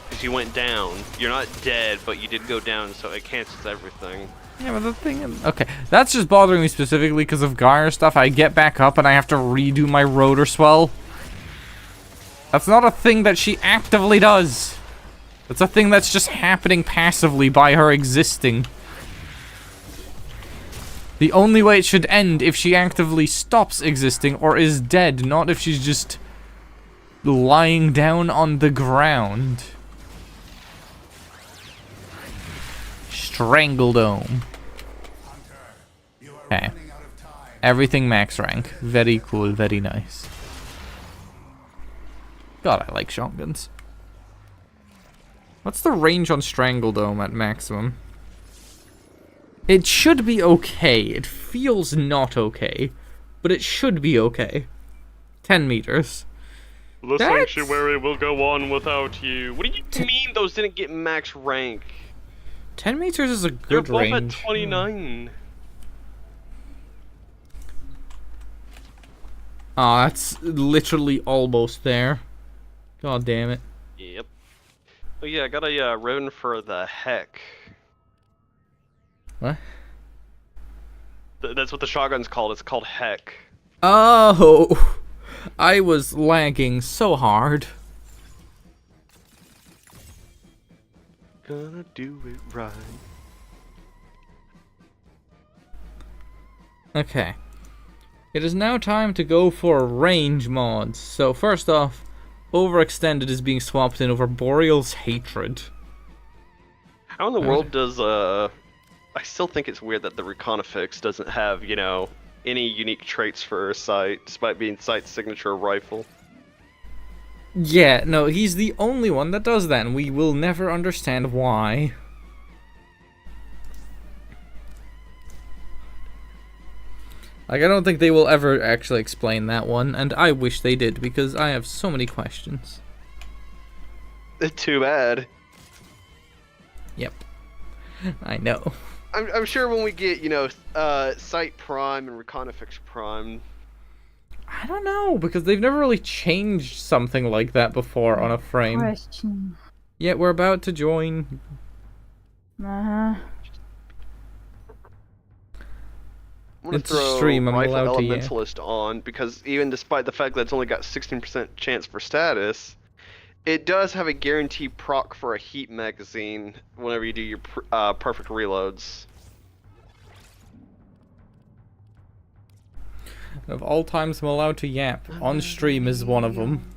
Because you went down. You're not dead, but you did go down, so it cancels everything. Yeah, but the thing is... Okay, that's just bothering me specifically because of Gyre stuff. I get back up and I have to redo my rotor swell. That's not a thing that she actively does. It's a thing that's just happening passively by her existing. The only way it should end if she actively stops existing or is dead, not if she's just lying down on the ground. Strangledome. Okay. Everything max rank. Very cool, very nice. God, I like shotguns. What's the range on Strangledome at maximum? It should be okay. It feels not okay, but it should be okay. 10 meters. The That's... sanctuary will go on without you. What do you mean those didn't get max rank? 10 meters is a They're good both range. at 29. Oh, that's literally almost there. God damn it. Yep. Oh yeah, I got a rune for the heck. What? That's what the shotgun's called. It's called heck. Oh! I was lagging so hard. Gonna do it right. Okay. It is now time to go for range mods. So first off, Overextended is being swapped in over Boreal's Hatred. How in the world does I still think it's weird that the Reconifix doesn't have, you know, any unique traits for Sight, despite being Sight's signature rifle. Yeah, no, he's the only one that does that, and we will never understand why. Like, I don't think they will ever actually explain that one, and I wish they did, because I have so many questions. Too bad. Yep. I know. I'm sure when we get, you know, Sight Prime and Reconifix Prime. I don't know, because they've never really changed something like that before on a frame. Question. Yet we're about to join. Uh-huh. I'm gonna It's a throw stream, I'm Rifle allowed to, yeah. Elementalist on, because even despite the fact that it's only got 16% chance for status, it does have a guaranteed proc for a heat magazine whenever you do your perfect reloads. Of all times I'm allowed to yap, on stream is one of them.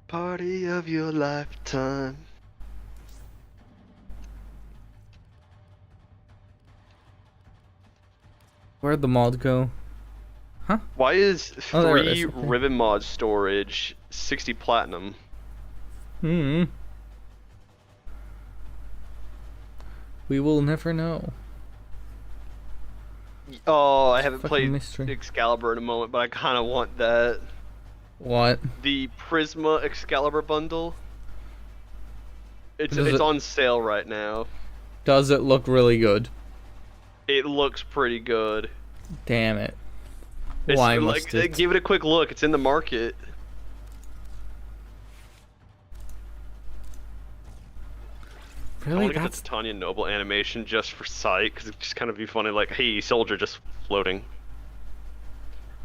Party of your lifetime. Where'd the mod go? Why is Oh, there it 3 is, okay. ribbon mod storage 60 platinum? Hmm. We will never know. Oh, I haven't Fucking played mystery. Excalibur in a moment, but I kind of want that. What? The Prisma Excalibur bundle. It's Does it- on sale right now. Does it look really good? It looks pretty good. Damn it. It's, Why like, must it? give it a quick look. It's in the market. I Really? want to get That's the Tanya Noble animation just for sight, because it's just kind of be funny, like, hey, soldier just floating.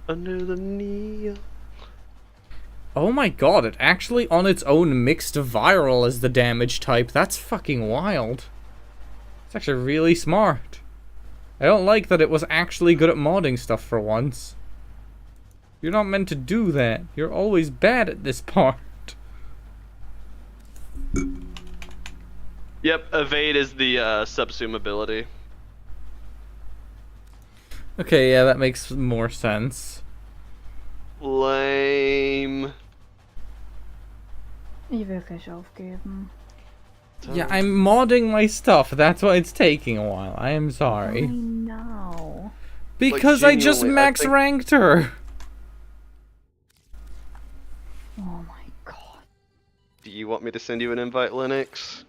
Under the neon Oh my god, it actually on its own mixed viral as the damage type. That's fucking wild. It's actually really smart. I don't like that it was actually good at modding stuff for once. You're not meant to do that. You're always bad at this part. Yep, evade is the subsume ability. Okay, yeah, that makes more sense. Lame. Ich will gleich aufgeben. Yeah, I'm modding my stuff. That's why it's taking a while. I am I sorry. know. Because I just genuinely, I max think- ranked her. Oh my god. Do you want me to send you an invite, Linux?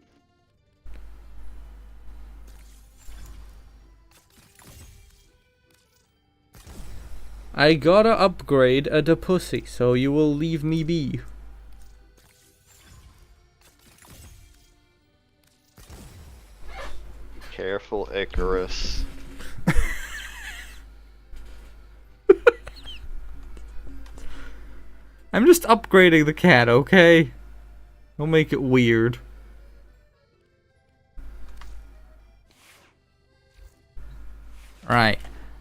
I gotta upgrade a pussy, so you will leave me be. Careful, Icarus. I'm just upgrading the cat, okay? Don't make it weird. Right.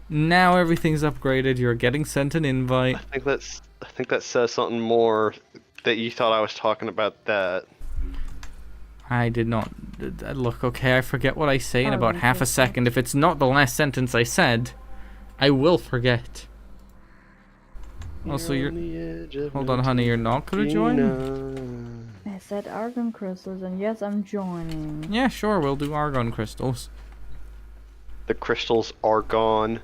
Now everything's upgraded. You're getting sent an invite. I think that says something more that you thought I was talking about that. I did not... Look, okay, I forget what I say in Oh, about half a okay. second. If it's not the last sentence I said, I will forget. Also, you're... Hold on, honey, you're not gonna join? I said argon crystals, and yes, I'm joining. Yeah, sure, we'll do argon crystals. The crystals are gone.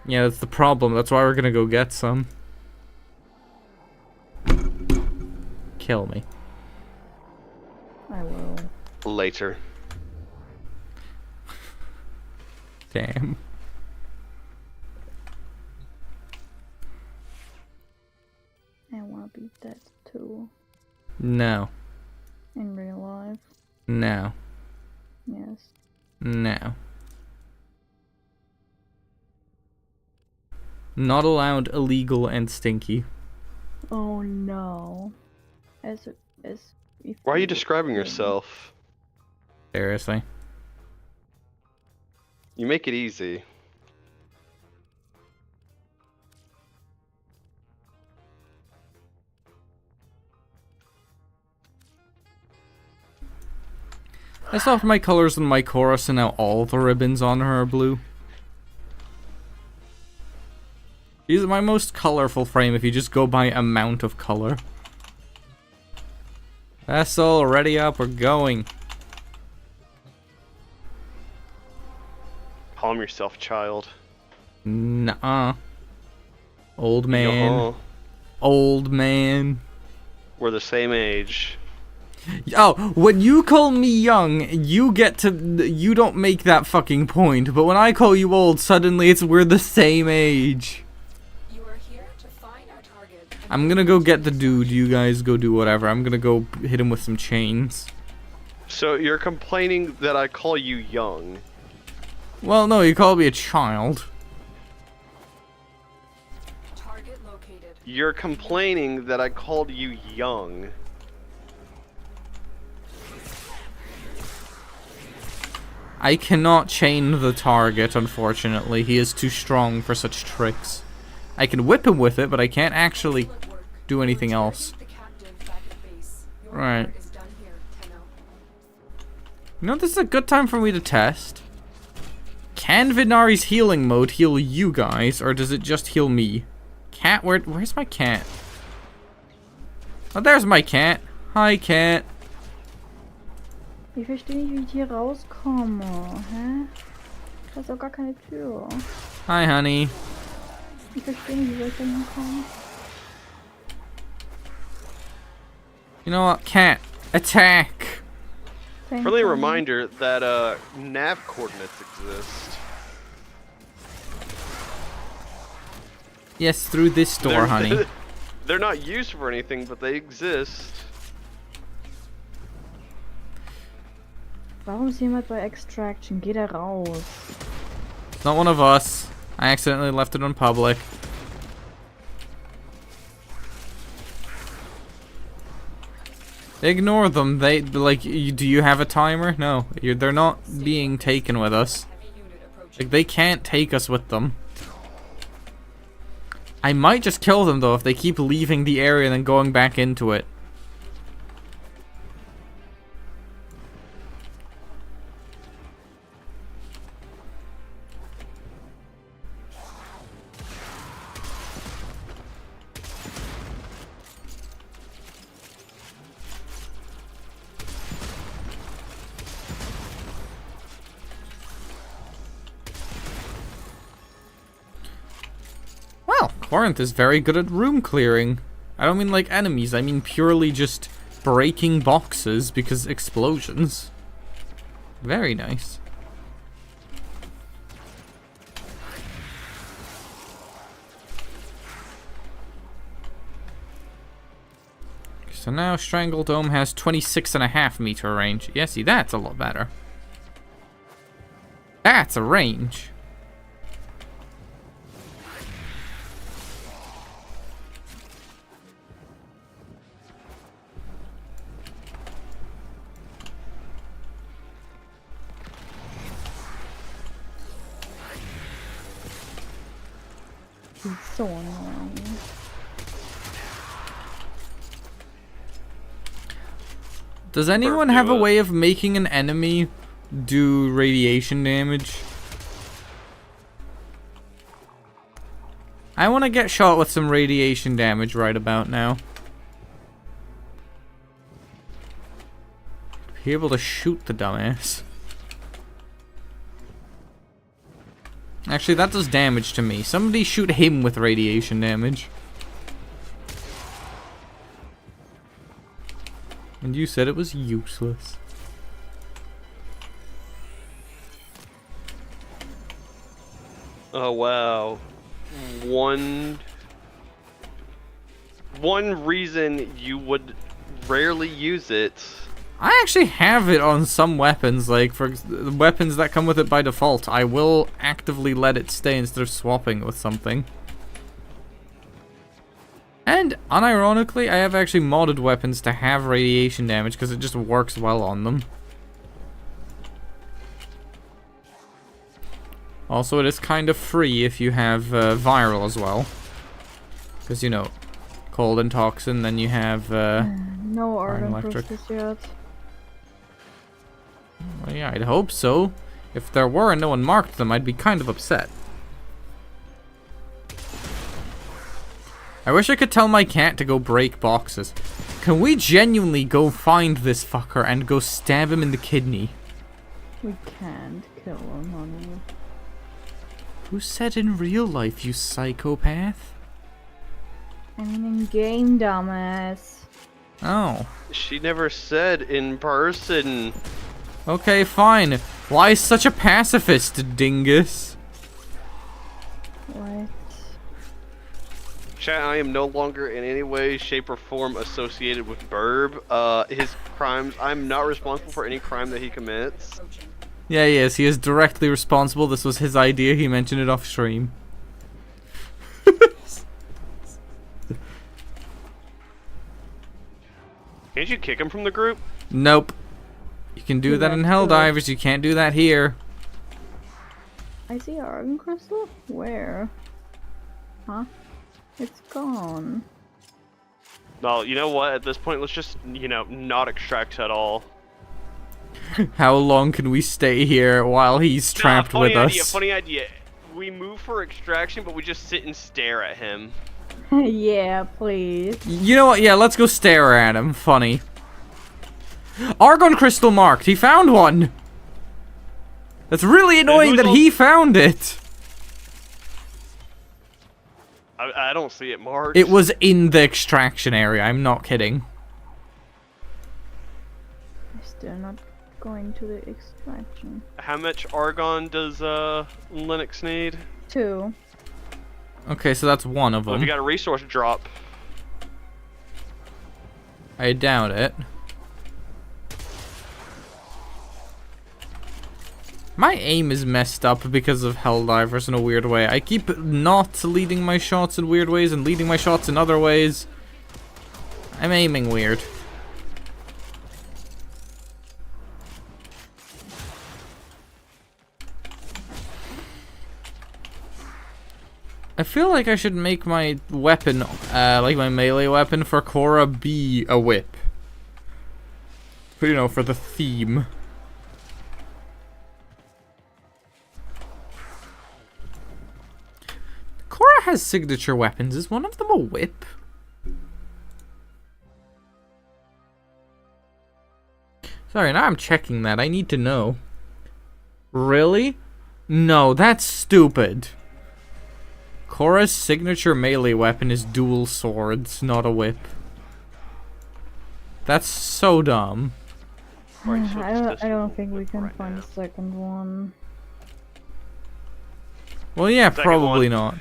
Yeah, that's the problem. That's why we're gonna go get some. Kill me. I will. Later. Damn. I wanna be dead too. No. In real life. No. Yes. No. Not allowed, illegal, and stinky. Oh no. As if Why are you describing yourself? Seriously. You make it easy. I swapped my colors in my chorus and now all the ribbons on her are blue. These are my most colorful frame if you just go by amount of color. Vessel, ready up, we're going. Calm yourself, child. Nuh-uh. Old man. Yuh-uh. Old man. We're the same age. Oh, when you call me young, you don't make that fucking point. But when I call you old, suddenly we're the same age. You are here to find our target. and I'm gonna go get the dude. You guys go do whatever. I'm gonna go hit him with some chains. So you're complaining that I call you young. Well, no, you called me a child. Target located. You're complaining that I called you young. I cannot chain the target, unfortunately. He is too strong for such tricks. I can whip him with it, but I can't actually Excellent work. do anything else. The captive back at base. Your Right. work is done here, Tenno. You know, this is a good time for me to test. Can Vidnari's healing mode heal you guys, or does it just heal me? Cat, where's my cat? Oh, there's my cat. Hi, cat. Ich verstehe nicht, wie ich hier rauskomme. Hä? Da ist doch gar keine Tür. Hi, honey. Ich verstehe nicht, wie soll ich da hinkommen? You know what, cat? Attack! Thank Friendly you. reminder that nav coordinates exist. Yes, through this door, They're- honey. They're not used for anything, but they exist. Warum ist jemand bei Extraction? Geh da raus. It's not one of us. I accidentally left it on public. Ignore them. They, like, do you have a timer? No. They're not being taken with us. Heavy unit approaching. Like, they can't take us with them. I might just kill them, though, if they keep leaving the area and then going back into it. Well, Corinth is very good at room clearing. I don't mean like enemies, I mean purely just breaking boxes because explosions. Very nice. So now Strangle Dome has 26.5 meter range. Yeah, see, that's a lot better. That's a range. He's so annoying. Does anyone have a way of making an enemy do radiation damage? I want to get shot with some radiation damage right about now. Be able to shoot the dumbass. Actually, that does damage to me. Somebody shoot him with radiation damage. And you said it was useless. Oh wow. One reason you would rarely use it. I actually have it on some weapons, like for weapons that come with it by default. I will actively let it stay instead of swapping it with something. And, unironically, I have actually modded weapons to have radiation damage because it just works well on them. Also, it is kind of free if you have viral as well. Because, you know, cold and toxin, then you have No Iron Argon Electric. crystals yet. Well, yeah, I'd hope so. If there were and no one marked them, I'd be kind of upset. I wish I could tell my cat to go break boxes. Can we genuinely go find this fucker and go stab him in the kidney? We can't kill him, honey. Who said in real life, you psychopath? I mean in game, dumbass. Oh. She never said in person. Okay, fine. Why such a pacifist, dingus? What? Chat, I am no longer in any way, shape, or form associated with Burb. His crimes, I'm not responsible for any crime that he commits. Yeah, he is. He is directly responsible. This was his idea. He mentioned it off stream. Can't you kick him from the group? Nope. You can do that in Helldivers. You can't do that here. I see Argon crystal? Where? Huh? It's gone. Well, you know what? At this point, let's just, you know, not extract at all. How long can we stay here while he's trapped with us? Funny idea. We move for extraction, but we just sit and stare at him. Yeah, please. You know what? Yeah, let's go stare at him. Funny. Argon crystal marked. He found one. That's really annoying that he found it. I don't see it marked. It was in the extraction area. I'm not kidding. I'm still not going to the extraction. How much argon does Linux need? 2. Okay, so that's one of Well, if them. you got a resource drop. I doubt it. My aim is messed up because of Helldivers in a weird way. I keep not leading my shots in weird ways and leading my shots in other ways. I'm aiming weird. I feel like I should make my weapon, like my melee weapon for Korra, be a whip. But, you know, for the theme. Korra has signature weapons. Is one of them a whip? Sorry, now I'm checking that. I need to know. Really? No, that's stupid. Korra's signature melee weapon is dual swords, not a whip. That's so dumb. I don't think we can find a second one. Well, yeah, Second probably one. not.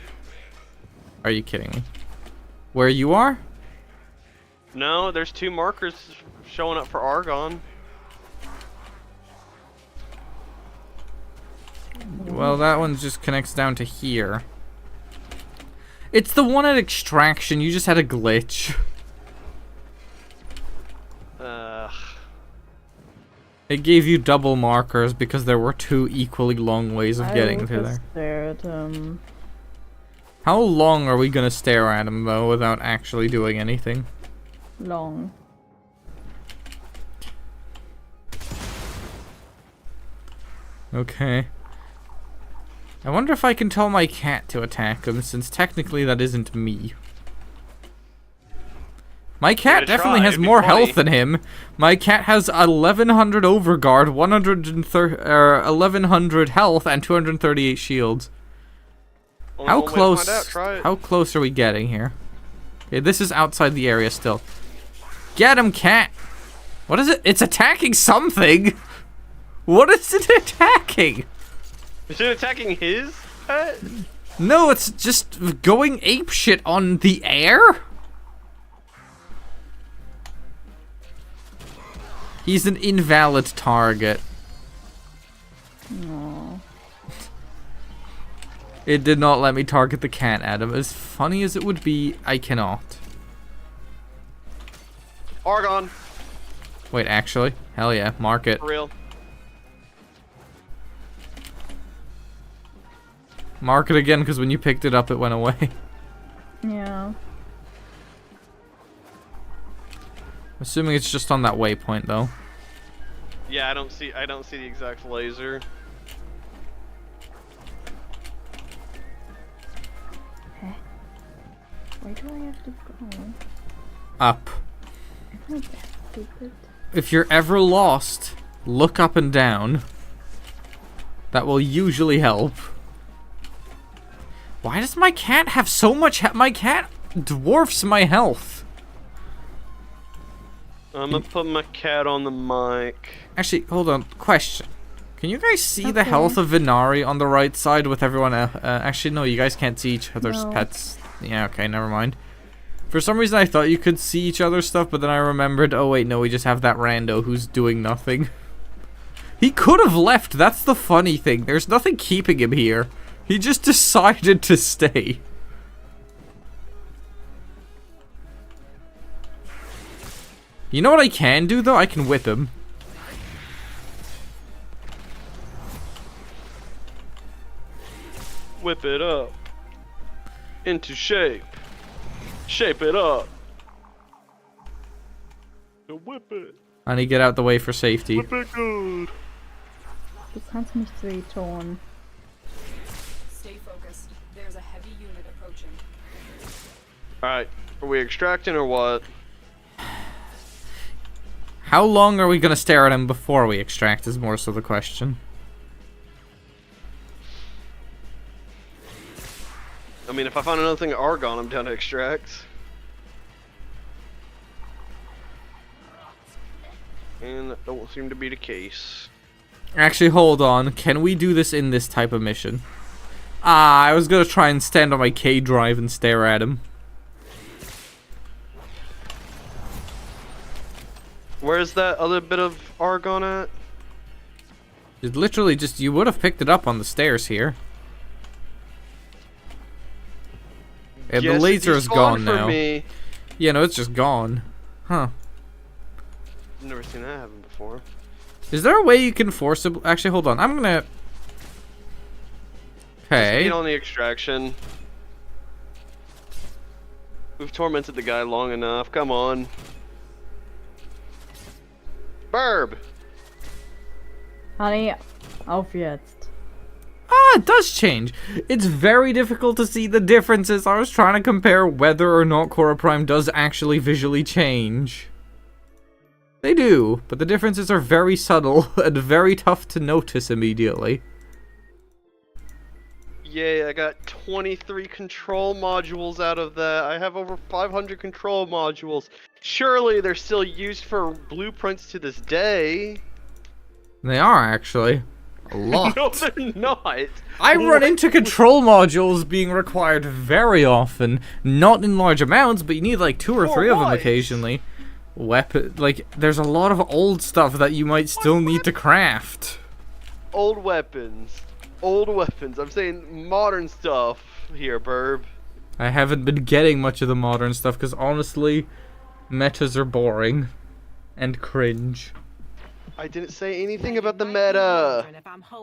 Are you kidding me? Where you are? No, there's 2 markers showing up for Argon. Well, that one just connects down to here. It's the one at extraction. You just had a glitch. It gave you double markers because there were 2 equally long ways of getting to there. Stare at him. How long are we gonna stare at him, though, without actually doing anything? Long. Okay. I wonder if I can tell my cat to attack him, since technically that isn't me. My cat gotta definitely try, has it'd be more funny. health than him. My cat has 1100 overguard, 1100 health, and 238 shields. Only How one way to close? find out, try it. How close are we getting here? Okay, this is outside the area still. Get him, cat! What is it? It's attacking something! What is it attacking? Is it attacking his pet? No, it's just going apeshit on the air? He's an invalid target. No. It did not let me target the cat, Adam. As funny as it would be, I cannot. Argon, Wait, actually? Hell yeah, mark it. for real. Mark it again, because when you picked it up, it went away. Yeah. Assuming it's just on that waypoint, though. Yeah, I don't see the exact laser. Where do I have to go? Up. Am I that stupid? If you're ever lost, look up and down. That will usually help. Why does my cat have so much my cat dwarfs my health. I'm gonna put my cat on the mic. Actually, hold on. Question. Can you guys see the Okay. health of Venari on the right side with everyone else? Actually, no, you guys can't see each other's No. pets. Yeah, okay, never mind. For some reason, I thought you could see each other's stuff, but then I remembered, oh wait, no, we just have that rando who's doing nothing. He could have left, that's the funny thing. There's nothing keeping him here. He just decided to stay. You know what I can do, though? I can whip him. Whip it up. Into shape. Shape it up. So whip it. I need to get out the way for safety. Whip it good. Du kannst mich wehtun. Stay focused. There's a heavy unit approaching. Alright. Are we extracting or what? How long are we gonna stare at him before we extract is more so the question. I mean, if I find another thing of argon, I'm down to extract. And that don't seem to be the case. Actually, hold on. Can we do this in this type of mission? Ah, I was gonna try and stand on my K drive and stare at him. Where's that other bit of argon at? It literally just, you would have picked it up on the stairs here. Yeah, the Yes, it laser is despawned gone for now. me. Yeah, no, it's just gone. Huh. I've never seen that happen before. Is there a way you can forcibly... Actually, hold on. I'm gonna... Just Okay. get on the extraction. We've tormented the guy long enough. Come on. Burb! Honey, auf jetzt. Ah, it does change. It's very difficult to see the differences. I was trying to compare whether or not Korra Prime does actually visually change. They do, but the differences are very subtle and very tough to notice immediately. Yay, I got 23 control modules out of that. I have over 500 control modules. Surely they're still used for blueprints to this day. They are, actually. A lot. No, they're not. I run into control modules being required very often. Not in large amounts, but you need like 2 or 3 of them what? occasionally. Like, there's a lot of old stuff that you might still need to craft. Old weapons. Old weapons. I'm saying modern stuff here, Burb. I haven't been getting much of the modern stuff because honestly, metas are boring and cringe. I didn't say anything about the meta.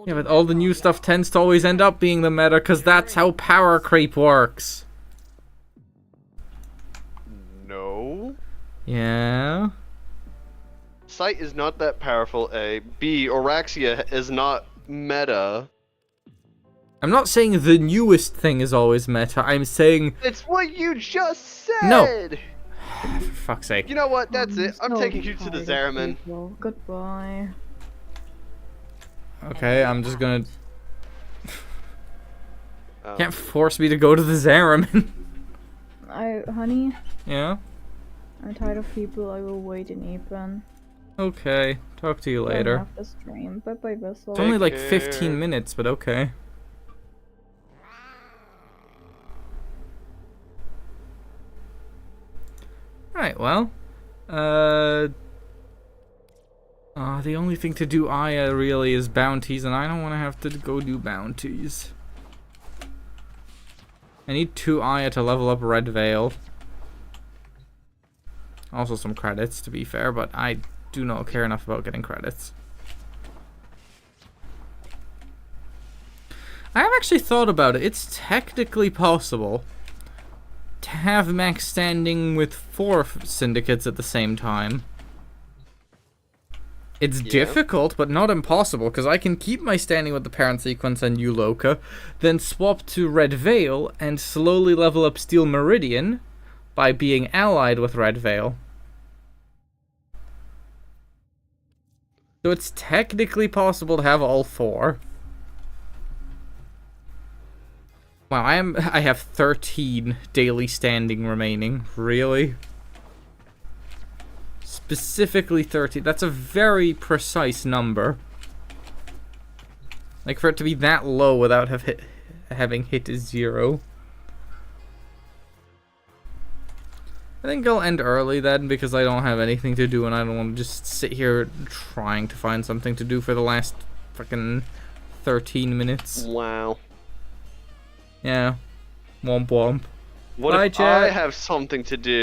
Yeah, but all the new stuff tends to always end up being the meta because that's how power creep works. No. Yeah? Sight is not that powerful, A. B. Oraxia is not meta. I'm not saying the newest thing is always meta, I'm saying... It's what you just said! No. For fuck's sake. You know what? That's it. I'm So taking you to the tired of Zaraman. people. Goodbye. Okay, I'm just gonna... Oh. Can't force me to go to the Zaraman. Honey, Yeah? I'm tired of people. I will wait in April. Okay, talk to you later. After stream. Bye bye, Vessel. It's only like care. 15 minutes, but okay. Right, well. The only thing to do Aya really is bounties, and I don't want to have to go do bounties. I need 2 Aya to level up Red Veil. Also some credits, to be fair, but I do not care enough about getting credits. I have actually thought about it. It's technically possible to have max standing with 4 syndicates at the same time. It's difficult, but not impossible, because I can keep my standing with the parent sequence and Euloka, then swap to Red Veil, and slowly level up Steel Meridian by being allied with Red Veil. So it's technically possible to have all 4. Wow, I have 13 daily standing remaining. Really? Specifically 13. That's a very precise number. Like, for it to be that low without having hit 0. I think I'll end early then, because I don't have anything to do and I don't want to just sit here trying to find something to do for the last fucking 13 minutes. Wow. Yeah. Womp womp. What Bye, if chat. I have something to do?